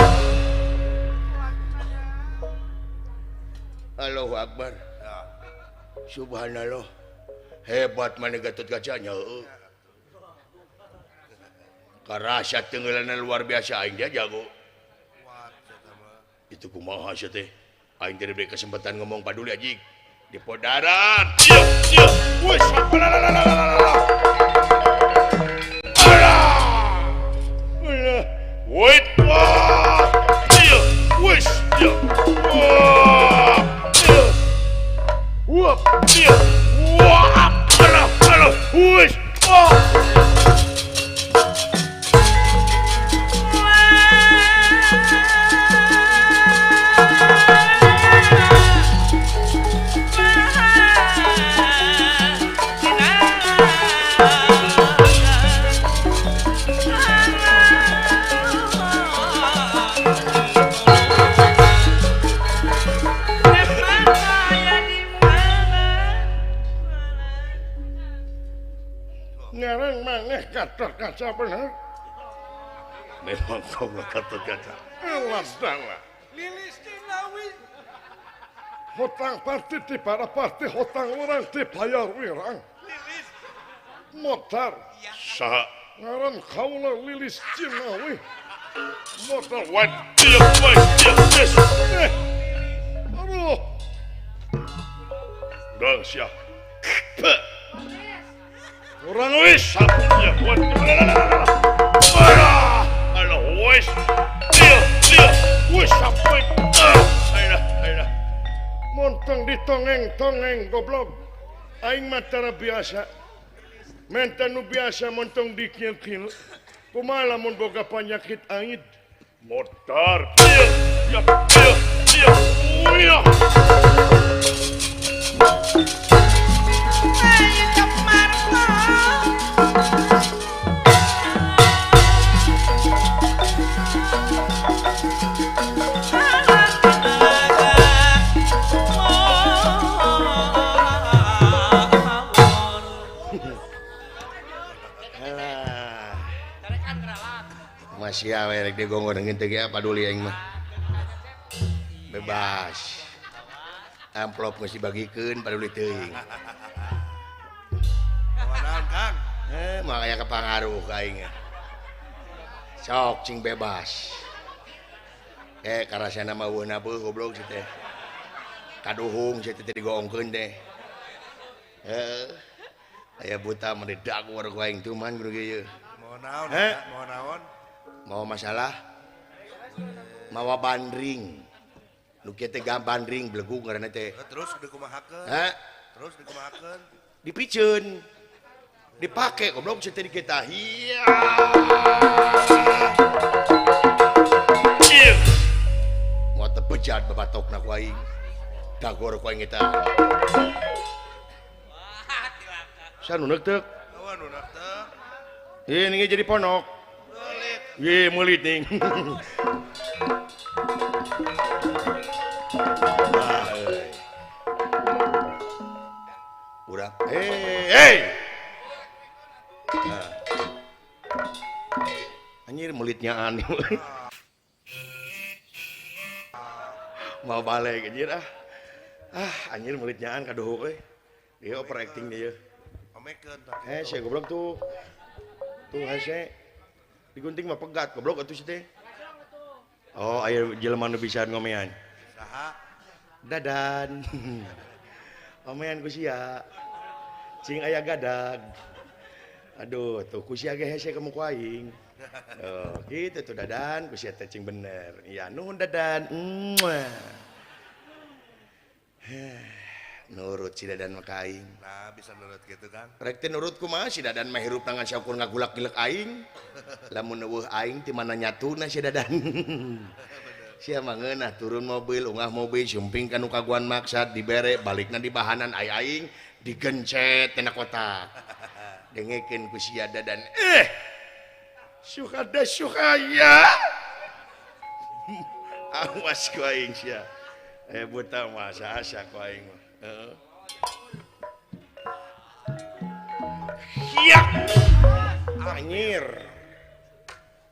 Speaker 5: Allahu Akbar. Subhanallah. Hebat maneh Gatot Kaca nya heueuh. Karasa tenggelanan luar biasa aing dia jago. Itu kumaha sia teh. Aing teh diberi kesempatan ngomong paduli anjing. Di podaran. Iya. Wes. Wait. Iya. Wes. Iya. Wah. Iya. Wah. Alah. Wes. Ngarang maneh Gatot Kaca bener. Memang kau Gatot Kaca. Alas dalah.
Speaker 3: Lilis Cinawi.
Speaker 7: Hutang parti di para parti hutang orang dibayar wirang.
Speaker 3: Lilis.
Speaker 7: Motor.
Speaker 5: Saha.
Speaker 7: Ngaran kaula Lilis Cinawi. Motor.
Speaker 5: What dia.
Speaker 7: Aduh.
Speaker 5: Dong sia. Orang wis ya buat. Alah wis. Dia. Wis sampai. Alah.
Speaker 7: Montong ditongeng-tongeng goblok. Aing mah tara biasa. Menta nu biasa montong dikil-kil. Kumaha lamun boga penyakit aid.
Speaker 5: Motor. Dia. Iya.
Speaker 1: Masih awe rek digonggo dengan teu ge paduli aing mah. Bebas. Amplop geus dibagikeun paduli teuing.
Speaker 3: Kawanan Kang.
Speaker 1: Makanya kepangaruh ka aing. Sok cing bebas. Karasana mah weuna beuh goblok si teh. Kaduhung si teh digongkeun teh. Aya buta mendedak war ku aing tuman kudu ge yeuh.
Speaker 3: Mau naon? Mau naon?
Speaker 1: Mau masalah mawa bandring nu kieu teh bandring belegu ngaranna teh
Speaker 3: Terus dikumahakeun. Terus dikumahakeun.
Speaker 1: dipiceun dipake goblok teh di kita iya mau tepejat babatokna ku aing dagor ku aing eta sanuneuk teu
Speaker 3: Awan udah teh.
Speaker 1: ini jadi ponok
Speaker 3: Lelit.
Speaker 7: Ye meulit ning.
Speaker 1: Urang.
Speaker 7: Hey.
Speaker 1: Anjir melitnya aneh. Mau balik anjir ah. Anjir melitnya an kadoh euy. Dia overacting dia.
Speaker 3: Pamekeun.
Speaker 1: Saya goblok tuh. Tuh hese. Digunting mah pegat goblok atuh teh. Oh, aya jelema nu bisa ngomean.
Speaker 3: Saha?
Speaker 1: Dadan. Omean ku sia. Cing aya gadag. Aduh, tuh ku sia ge hese kamu ku aing. Oh, gitu tuh dadan, ku sia teh cing bener. Iya, nuhun dadan. Nurut si dadan mah ka aing.
Speaker 3: Nah, bisa nurut gitu kan.
Speaker 1: Rek teh nurut kumaha si dadan mah hirup tangan syukur ngagulak-gilek aing. Lamun eueuh aing ti mana nyatuna si dadan. Sia mah ngeunah turun mobil, ungah mobil, sumping kanu kaguan maksad dibere, balikna di bahanan aing digencet tina kotak. Dengekeun ku sia dadan. Syuhada syuhaya. Awas ku aing sia. Buta mah asa ku aing mah. Hiyak. Anjir.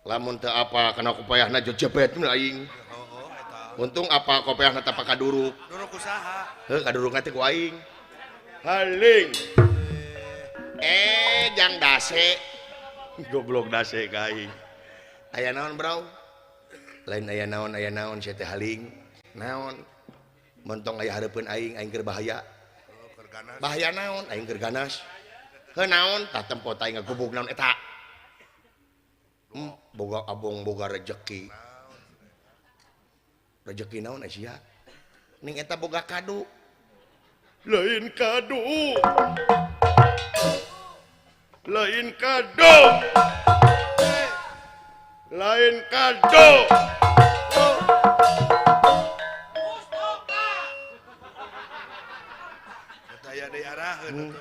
Speaker 1: Lamun teu apa kana kopayahna jebet aing. Untung apa kopayahna teh pakaduruk.
Speaker 3: Duruk usaha.
Speaker 1: Heuh kadurukna teh ku aing.
Speaker 7: Haling.
Speaker 1: Jang dase.
Speaker 7: Goblok dase ka aing.
Speaker 1: Aya naon, Bro? Lain aya naon sia teh haling. Naon? Montong aya hareupeun aing keur bahaya.
Speaker 3: Oh, keur ganas.
Speaker 1: Bahaya naon? Aing keur ganas. Heuh naon? Tah tempot aing ngagubuk naon eta? Boga abong boga rejeki. Rejeki naon sia? Ning eta boga kado.
Speaker 7: Lain kado. Lain kado. Lain kado.
Speaker 3: Daya deui araheun.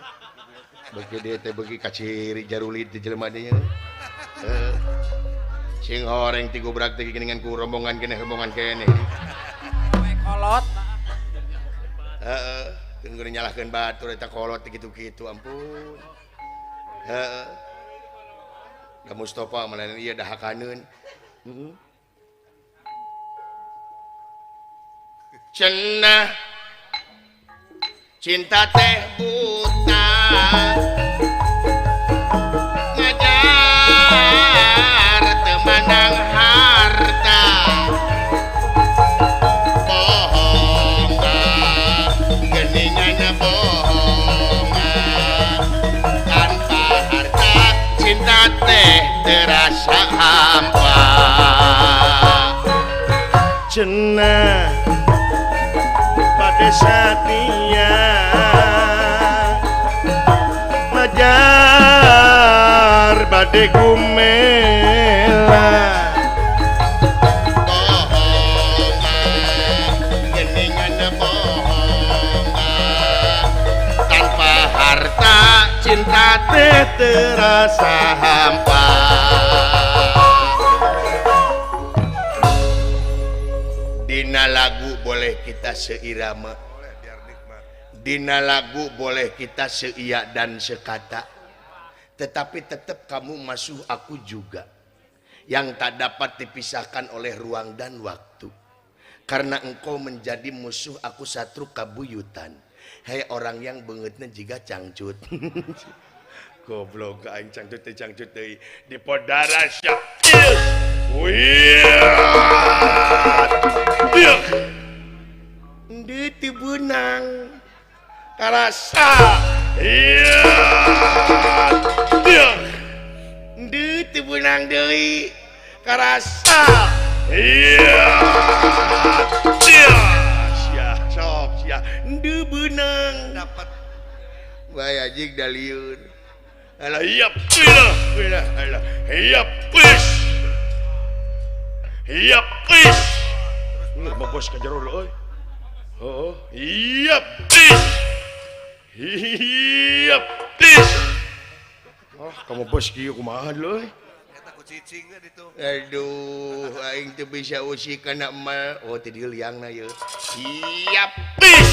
Speaker 1: Bagi dia teh bagi kaciri jarulit di jelema dieu. Sing horeng ti gubrak teh geuningan ku rombongan kene.
Speaker 6: Kolot.
Speaker 1: Heeh, keun kudu nyalahkeun batur eta kolot kitu-kitu ampun. Heeh. Da Mustofa mananeun ieu dahakaneun. Cenah cinta teh buta ngajar temanang harta bohongan geningan bohongan tanpa harta cinta teh terasa hampa
Speaker 7: Cenah pada saatnya ngajar bade gumela
Speaker 1: bohongan geningan bohongan tanpa harta cinta teh terasa hampa. Dina lagu boleh kita seirama,
Speaker 3: Boleh biar nikmat.
Speaker 1: dina lagu boleh kita seiya dan sekata, tetapi tetap kamu musuh aku juga, yang tak dapat dipisahkan oleh ruang dan waktu, karena engkau menjadi musuh aku satru kabuyutan. Hei orang yang beungeutna jiga cangcut.
Speaker 7: goblok aing cangcut teh di podara syakil wiat
Speaker 1: Di tibeunang
Speaker 7: karasa iya
Speaker 1: di tibeunang deui
Speaker 7: karasa iya sia sok sia
Speaker 1: di beunang
Speaker 3: Dapat
Speaker 1: bae ajig dalieur.
Speaker 7: alah iya alah iya please mah bos ka jero euy oh iya please kamu bos kieu kumaha euy
Speaker 3: eta ku cicing kan itu.
Speaker 1: Aduh, aing teu bisa usi kana emal. Oh, teu dieu liangna ye. Siap. Bis.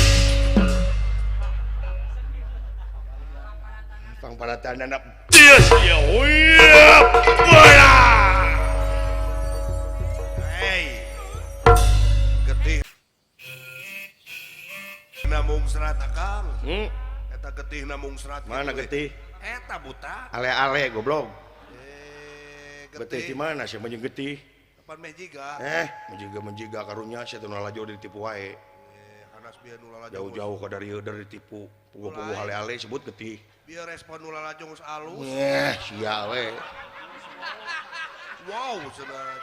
Speaker 1: Pangparatana Dias ya. Uyap. Bola.
Speaker 3: Hei. Getih. Namung serat akang. Eta getih namung serat.
Speaker 1: Mana
Speaker 3: gitu,
Speaker 1: getih?
Speaker 3: Eta buta.
Speaker 1: Ale-ale goblok.
Speaker 3: Getih.
Speaker 1: Getih di mana sih menjing getih?
Speaker 3: Kapan mejiga?
Speaker 1: Menjiga karunya sia teu nalajo ditipu wae.
Speaker 3: Hanas biar nulala
Speaker 1: Jauh-jauh ka dari ditipu. Pugu-pugu ale-ale sebut getih.
Speaker 3: Biar respon nulala jongus alus.
Speaker 1: Sia we.
Speaker 3: Wow, saudara.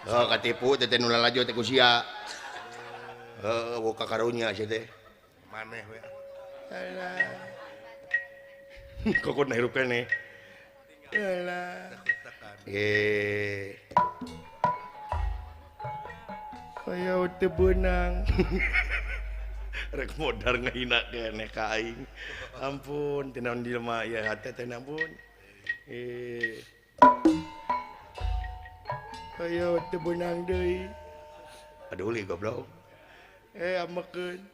Speaker 1: Oh, katipu teh nu lalajo teh ku sia. Buka karunya sia teh.
Speaker 3: Maneh we.
Speaker 1: Kokot na hirup keneh. Alah. Aya teu beunang. Rek modar ngahina keneh ka aing. Ampun, teu naon jelema ya hate teh ampun. Aya teu beunang deui. Aduh li goblok. Amekeun.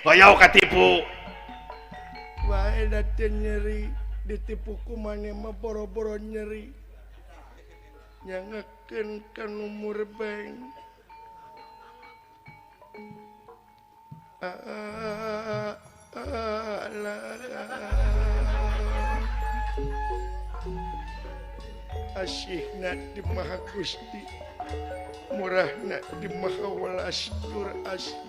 Speaker 1: Hoyong katipu. Wae dateng nyeri ditipu ku maneh mah boro-boro nyeri. Nyangekeun ka nomor bank. Asihna di Maha Gusti, murahna di Maha Welas Tur Asih.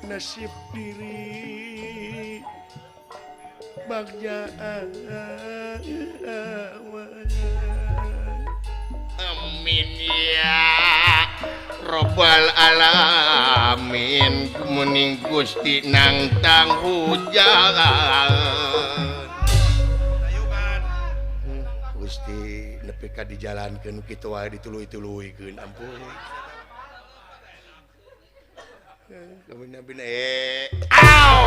Speaker 1: Nasib diri bagja amin ya Robbal alamin kumening Gusti nangtang hujan Gusti nepi ka dijalankeun kitu wae dituluy-tuluykeun ampun. Kabina-bina au.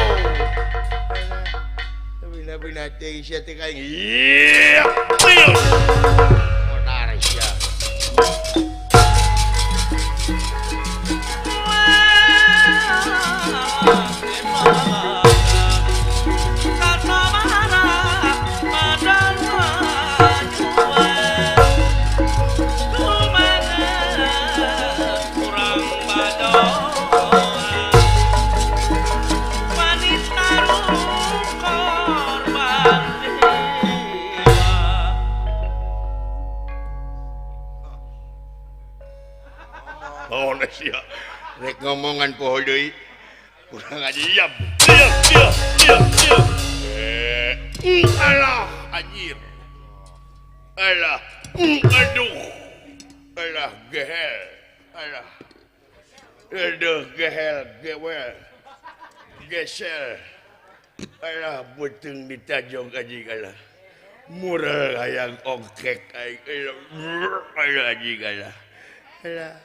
Speaker 1: Kabina-bina teh sia teh kaing. Iya. Modar sia. Sia rek ngomongan poho deui kurang ajiab alah anjir alah aduh alah gehel alah aduh gehel gewel gesel alah beuteung ditajong anjing alah mural hayang ongkek aing alah anjing alah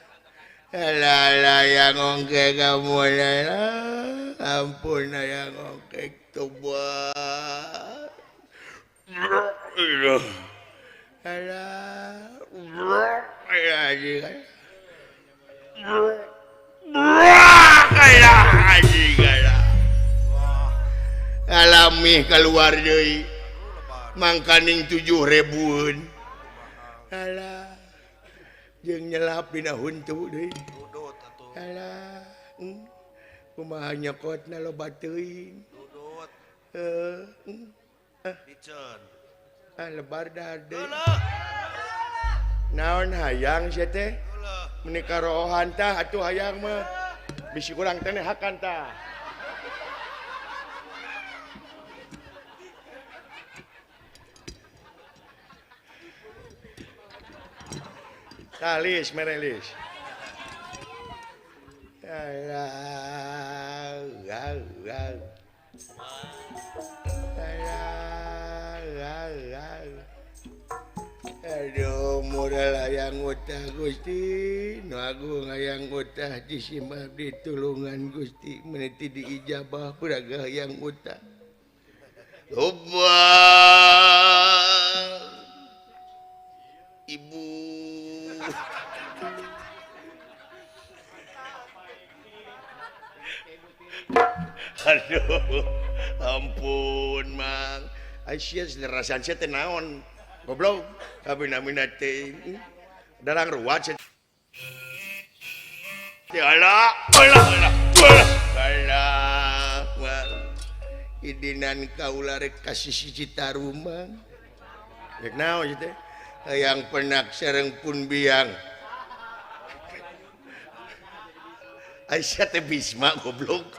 Speaker 1: Alah yang ongkek kamu lah, ampun yang ongkek tobat. Alah, alami keluar deui, mangkaning 7.000-un. Alah. Jeung nyelap dina huntu deui.
Speaker 3: Dudut atuh.
Speaker 1: Alah, kumaha nyokotna loba teuing.
Speaker 3: Dudut. Diceun.
Speaker 1: Lebar dah deui. Naon hayang sia teh? Meni karohan tah atuh hayang mah. Bisi kurang teh nehakan tah. Talis, merelis. Aduh, modal hayang utah Gusti, nu agung hayang utah disimbah ditulungan Gusti, meniti diijabah puraga hayang utah. Coba ibu aduh ampun mang Aisyah rasanya saya naon goblok tapi namina teh darang ruwet alah idinan kaula rek kasih siji tarumang rek naon ieu teh hayang penak sareng pun biang Aisyah teh Bisma goblok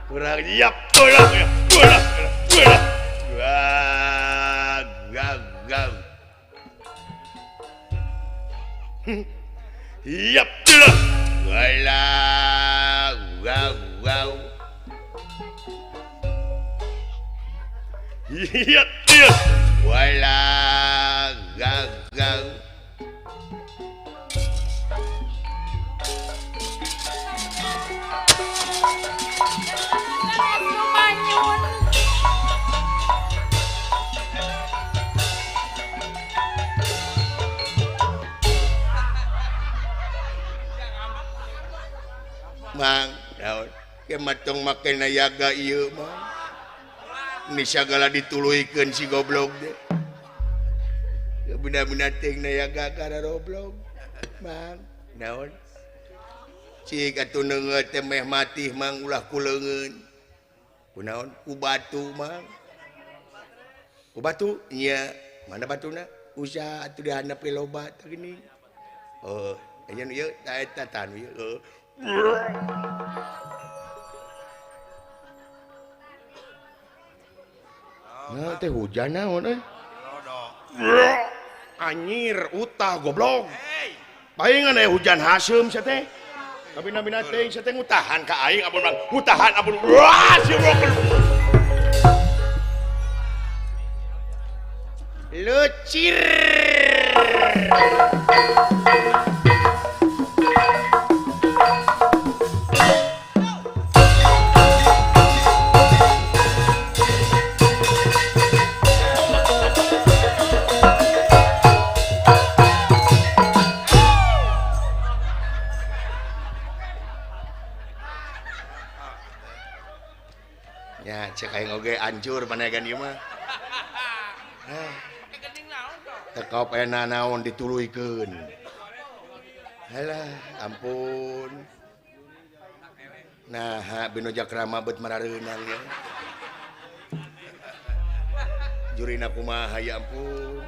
Speaker 1: kurang siap gag Yap, wala, wow. Yap, wala, gag. Mang, daun, kematong makin nayaga iya, mang. Ini segala dituluikeun si goblok deh. Benda-benda ting nayaga karena goblok, mang. Daun, cik atuh neungeut teh meh mati, mang ulah kuleungeun. Kunaon? Ku batu, mang. Ku batu? Iya. Mana batuna? Usah atuh dihanapi loba teh gini. Oh, anya ieu eta tanu ieu. Nah, teh hujan naon euy? Anyir utah goblok. Palingan aya hujan haseum sia teh. Tapi nabina teh sia teh ngutahan ka aing ampun bang. Ngutahan ampun. Wah, si goblok. Lucir. Ya, cek aing oge hancur panegan ieu mah. Tekop ena naon dituluikeun. Halah, ampun. Nah, binu jakrama beut marareunang ya. Jurina kumaha ya ampun.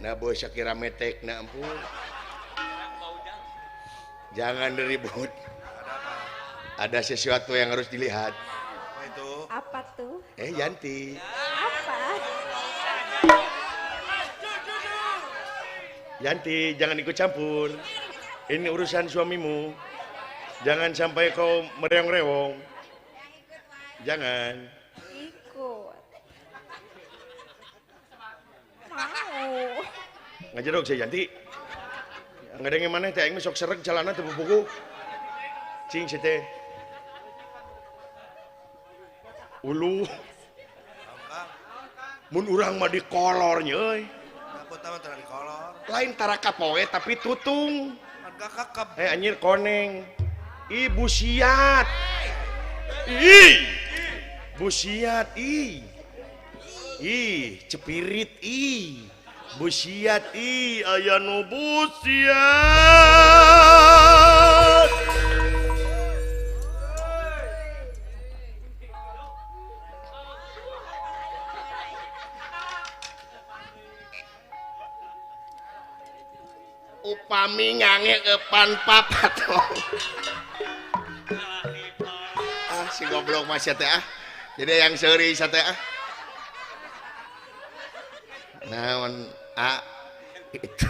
Speaker 1: Nah, boy Syakira metek na ampun. Jangan ribut. Ada sesuatu yang harus dilihat.
Speaker 4: Apa tuh?
Speaker 1: Yanti.
Speaker 4: Apa?
Speaker 7: Yanti, jangan ikut campur. Ini urusan suamimu. Jangan sampai kau mereong-reong. Jangan.
Speaker 4: Ikut. Mau.
Speaker 7: Ngajarok saya Yanti. Nggak ada yang mana teh aing sok sereg celana teu buku. Cing si teh. Ulu. Mun urang mah dikolornya euy.
Speaker 3: Aku tahu tara di kolor.
Speaker 1: Lain tara kapoe tapi tutung.
Speaker 3: Harga kakap.
Speaker 7: Anjir koneng. Ibu siat. Ih. Busiat ih. Ih, cepirit ih. Busiat ih, aya nu busiat.
Speaker 1: Upami ngange epan papatong. Si goblok masih teh ah. Jadi yang seuri teh ah. Naon itu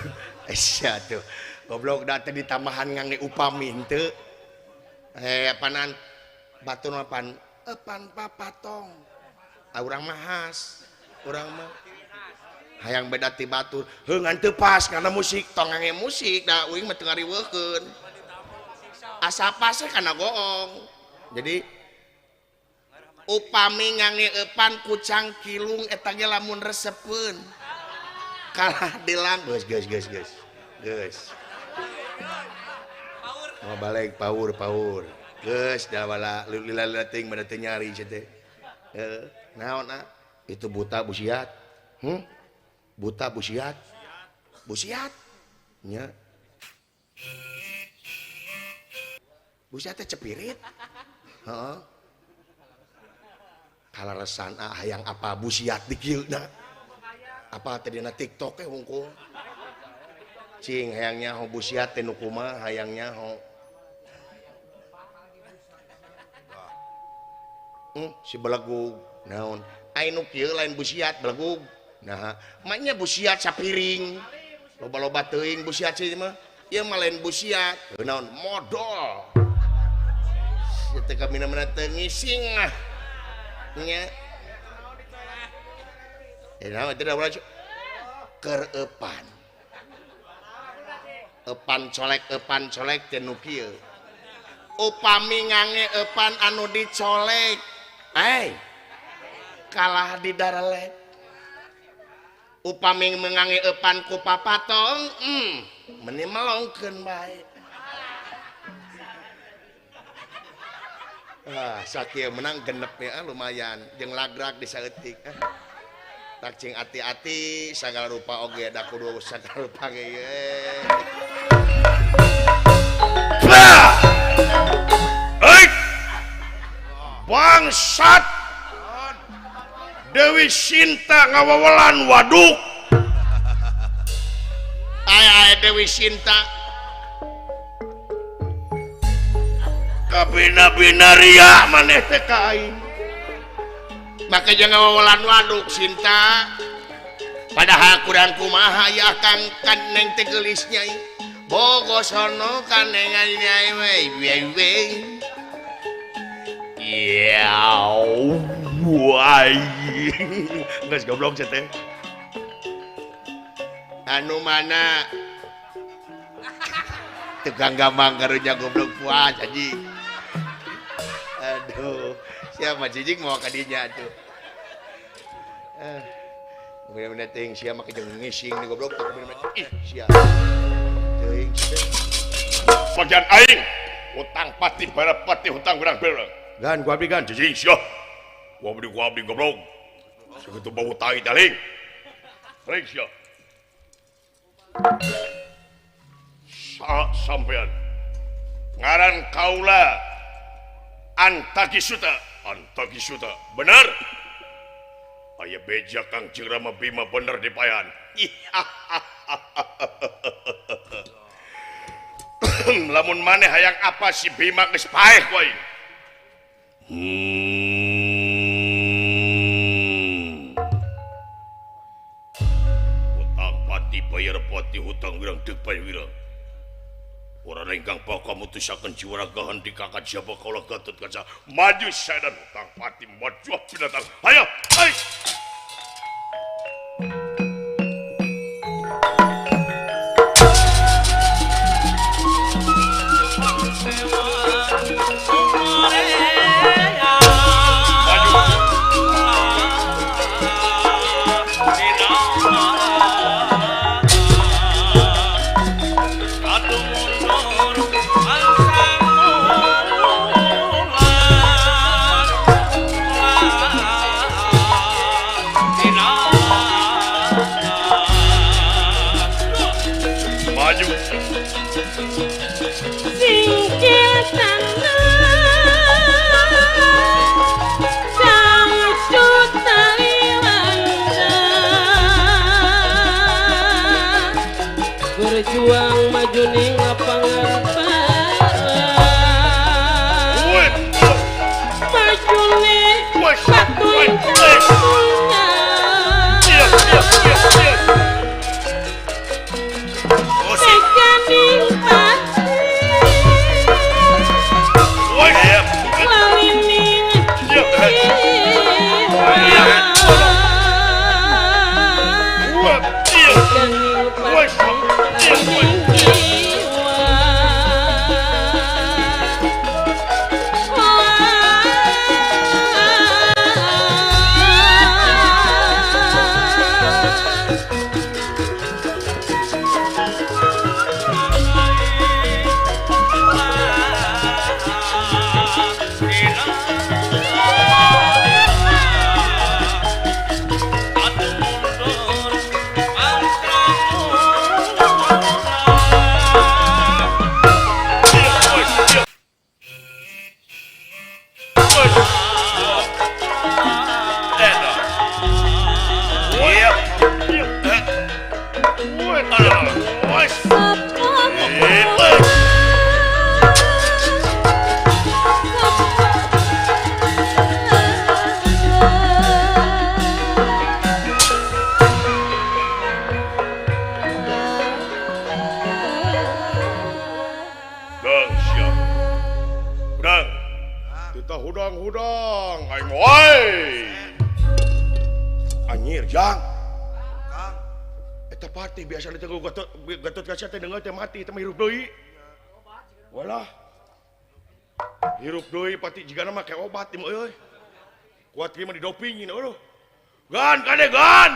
Speaker 1: sia tuh. Goblok da teh ditambahan ngange upami henteu. Apanan batur mapan epan papatong. Urang mah has. Urang mah hayang beda ti batur heungan teu pas karena musik tong ngange musik da uing mah teu ngariweukeun asa pas kana goong jadi upami ngangeepan kucang kilung eta ge lamun resepeun kalah dilang geus mau balik power geus da bala lila teuing bade teu nyari cenah teh naon itu buta busiat buta busiat nya busiat teh cepirit heeh kalarasan hayang apa busiat di kieuna apa teh dina TikTok teh hungkul cing hayangnya ho busiat teh nu kumaha hayangnya ho si belagug naon anu kieu lain busiat belagug nah maknya busiat sapiring loba-loba teuing busiat sih mah ieu mah lain busiat naon modal teh ka mina-mina teu ngising nya naon teh da keur epan colek teh nu kieu upami ngangeepan anu dicolek kalah di darelek upami mengangeepan ku papatong meni melongkeun bae sakieu menang genep ya lumayan jeung lagrag disaeutik tak cing ati-ati sagala rupa oge da kudu sagala rupa ge bangsat Dewi Sinta ngawawalan waduk ay Dewi Sinta kabina-bina ria maneh teh ka aing maka jangan ngawawalan waduk Sinta padahal kurang kumaha ya kang kan neng teh geulis nyai bogosono kanengan nyai we wai geus goblok teh anu mana tukang gambang karunya goblok puas anjing aduh siapa cicing mau ka dinya atuh bener-bener teuing sia mah jeung ngising nih goblok teh bener-bener ih sia teuing bagian aing utang pati barapati hutang berang-berang gan gua abdi gan cicing sia gua abdi goblok segitu bau tai daling rek sia sampean ngaran kaula Antaki Suta bener aya beja Kang Cing Rama Bima bener dipayan lamun maneh hayang apa si Bima geus paeh ku aing utang pati bayar pati hutang wirang deuk paeh wirang orang renggang pakam mutusakan jiwaragahan di kakak siapa kaulah Gatot Kaca maju saya dan hutang pati maju binatang ayo hai
Speaker 8: berjuang maju ning lapangan maju ning satuin kamunya sejaning pasti lawining jiwa
Speaker 7: kita hudang-hudang
Speaker 5: aing woi
Speaker 7: anyir jang
Speaker 3: Kang,
Speaker 7: eta pati biasa ditegu gatot kaca teh deungeu teh mati teh hirup deui walah hirup deui pati jigana make obat ieu euy kuat kieu mah didopingin eueuh gan kade gan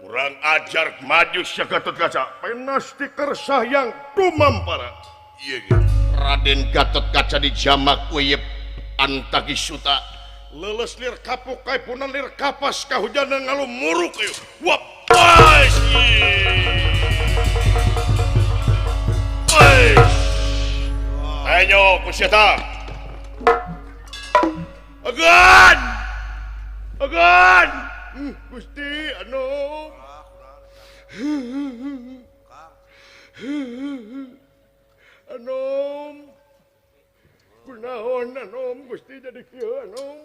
Speaker 5: kurang ajar maju sia Gatot Kaca
Speaker 7: penasti kersah yang tumampara
Speaker 5: iya gitu
Speaker 1: Raden Gatot Kaca dijamak kuyep Antagissuta
Speaker 7: leles lir kapuk kai punan lir kapas kahujanan ngalumuruk ieu
Speaker 5: wapas ayo kusyata
Speaker 7: agan agan Gusti anu anom kunaon anom Gusti jadi kieu anom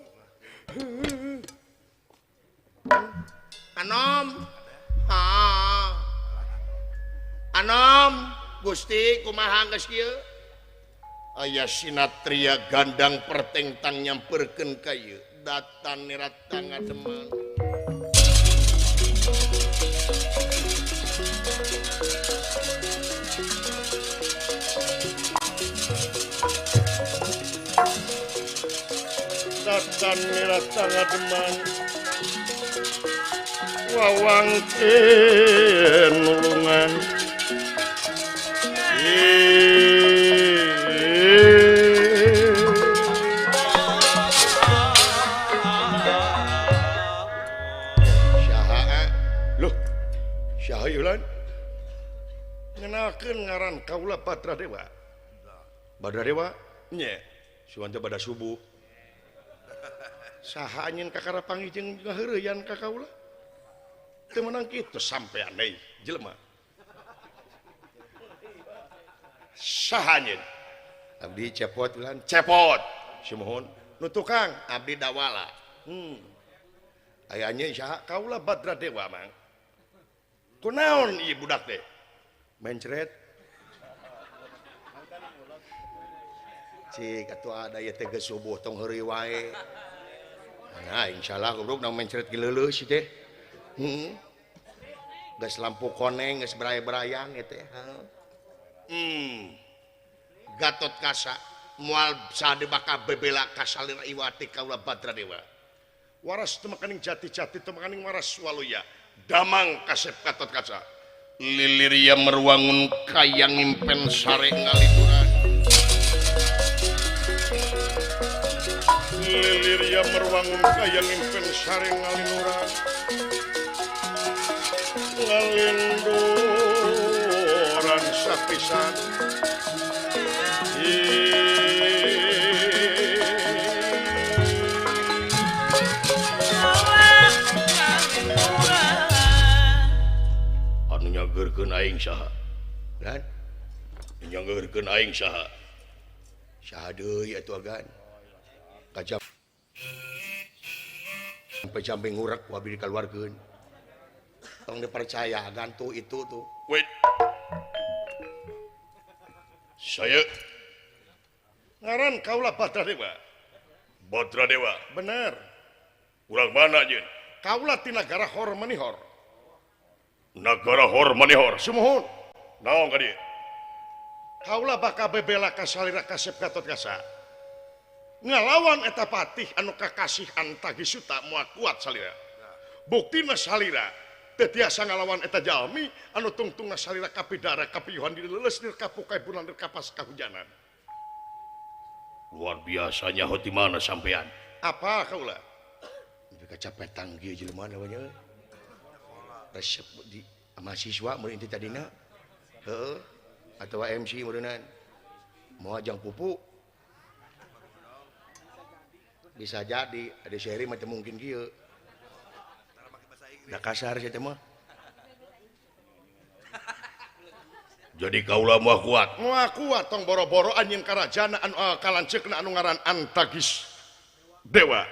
Speaker 1: Anom Anom Gusti kumaha geus kieu aya sinatria gandang pertengtang nyamperkeun ka ieu datan nirata ngademang
Speaker 7: datan nirata ngademang wawangke nulungan
Speaker 1: loh
Speaker 7: Syahayulan ngenakeun ngaran kaula Badra Dewa
Speaker 1: Badra Dewa
Speaker 7: nya suanta bada subuh saha anjeun kakara pangijeng ngaheureyan ka kaula teu meunang kitu sampean deui jelema saha anjeun
Speaker 1: abdi cepot ulan
Speaker 7: cepot simohon nu tukang
Speaker 1: abdi dawala
Speaker 7: aya anjeun saha kaula Badra Dewa mang kunaon ieu budak teh mencret
Speaker 1: cik atuh ada ieu teh geus subuh tong heureuy wae nah insyaallah goblok nang mencret gileuleus teh geus lampu koneng geus beraya-berayang ieu teh Gatot Kaca moal sade bakal bebela ka salira iwati kaula Badra Dewa
Speaker 7: waras teu makaning jati-jati teu makaning waras waluya damang kasep Gatot Kaca
Speaker 1: liliria merwangun kayang impen sare ngaliburan
Speaker 7: lilia merwangun kayang impen sare ngalinuran ngalinduran sapisan
Speaker 5: anu nyageurkeun aing saha
Speaker 1: dan
Speaker 5: nyageurkeun aing saha
Speaker 1: saha deui atuh agan kaca sampai jambe ngurek wabi dikeluarkeun tong dipercaya agan tuh itu tuh
Speaker 5: wait saya
Speaker 7: ngaran kaula Badra Dewa
Speaker 5: Badra Dewa
Speaker 7: bener
Speaker 5: urang mana jeung
Speaker 7: kaula ti nagara Hor Manihor
Speaker 5: nagara Hor Manihor
Speaker 7: sumuhun
Speaker 5: naon ka dieu
Speaker 7: kaula bakal bebela ka salira kasep Gatot Kaca ngalawan eta patih anu kakasih Antagissuta moal kuat salira buktina salira teu tiasa ngalawan eta jalmi anu tungtungna salira kapidara kapiyuhan di leuleus dir kapukai bulan dir kapas kahujanan
Speaker 5: luar biasanya hoti mana sampean
Speaker 7: apa kaula
Speaker 1: tapi kacapet tanggi jelema namanya resep di mahasiswa mun inti tadina heeh atawa MC meureunnan moal ajang pupu bisa jadi ada seri macam mungkin kieu da kasar sih teh mah
Speaker 5: jadi kaula moal kuat
Speaker 7: tong boro-boro anjeun karajana anu kalanceukna anu ngaran Antagis Dewa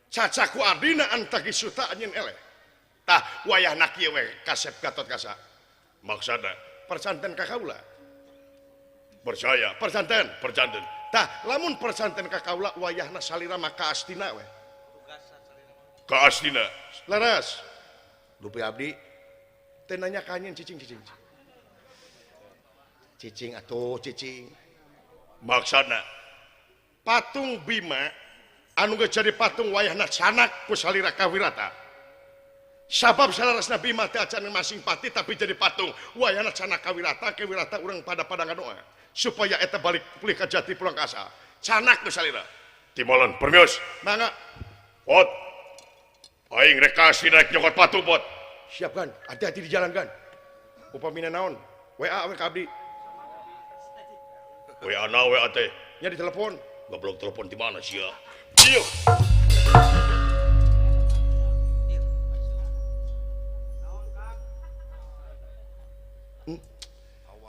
Speaker 7: cacaku ardina Antagissuta anjeun eleh tah wayahna kieu we kasep Gatot Kaca
Speaker 5: maksudna
Speaker 7: percanten ka kaula
Speaker 5: percaya
Speaker 7: percanten tah lamun persanten ka kaula wayahna salira maka astina we
Speaker 5: ka astina
Speaker 7: laras
Speaker 1: Dupi abdi
Speaker 7: teh nanya kanyen cicing
Speaker 1: cicing atuh cicing
Speaker 5: maksana
Speaker 7: patung Bima anu geus jadi patung wayahna sanak ku salira kawirata sabab salarasna Bima teh acan masing pati tapi jadi patung wayahna sanak kawirata urang pada ngadoa supaya eta balik pulih ka jati pulang ka asa sanak ku salira
Speaker 5: timolon permios
Speaker 7: mangga
Speaker 5: pot aing rek kasih rek nyokot patung pot
Speaker 7: siapkan hati-hati di jalan kan upamina naon WA we ka abdi
Speaker 5: WA na WA teh
Speaker 7: nya di telepon
Speaker 5: goblok telepon di mana sih ya
Speaker 7: ieu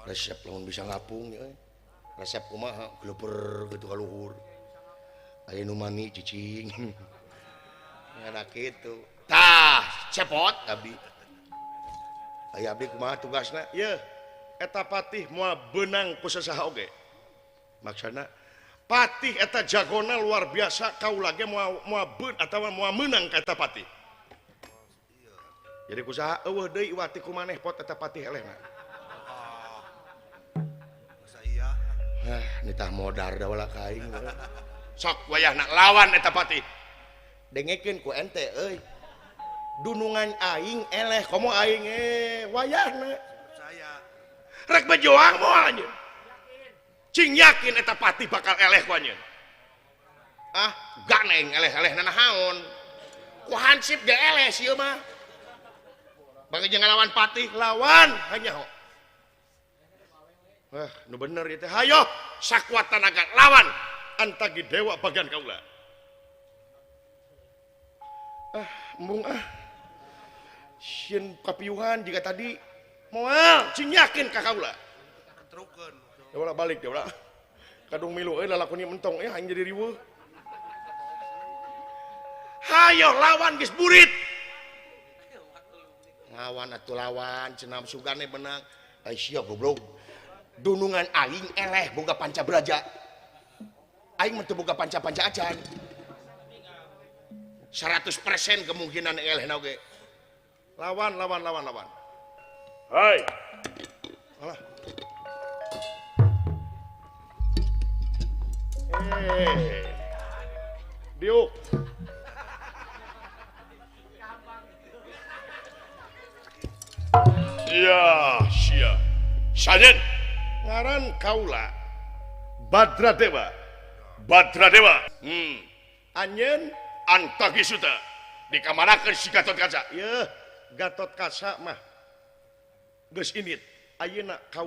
Speaker 1: resep lamun bisa ngapung ya resep kumaha gleber gitu ka luhur aya nu mani cicing ngana kitu tah cepot abdi aya abdi kumaha tugasna
Speaker 7: ieu eta patih moal beunang ku sasaha oge maksudna patih eta jagona luar biasa kaula ge moal beun atawa moal meunang ka eta patih jadi kusaha eueuh deui wati ku maneh pot eta patih elehna
Speaker 1: nitah modar da wala kaing
Speaker 7: sok wayahna lawan eta patih
Speaker 1: dengekeun ku ente euy dunungan aing eleh komo aing wayahna
Speaker 7: rek bejoang moal anjeun cing yakin eta patih bakal eleh ku anjeun
Speaker 1: ganeng eleh-elehna nahaon ku hansip ge eleh sieu mah bagi jeung ngalawan patih
Speaker 7: lawan hanya ho nu bener ieu teh hayo sakuat tenaga lawan antagi dewa bagian kaula embung sieun kapiuhan jika tadi moal cing yakin ka kaula ketrukeun dewa balik dewa kadung milu euy lalakun ieu mentong aing jadi riweuh hayo lawan geus burit
Speaker 1: lawan atuh lawan cenah sugane benang ai sia goblok dunungan aing eleh boga panca braja aing mah teu boga panca-panca acan 100% kemungkinan eleh na oge
Speaker 7: lawan
Speaker 5: hai
Speaker 7: alah diuk
Speaker 5: iya sia sajen
Speaker 7: ngaran kaula Badradewa anjeun
Speaker 5: Antagisuta dikamarakeun si Gatot Kaca
Speaker 7: ieu Gatot Kaca mah geus init ayeuna kau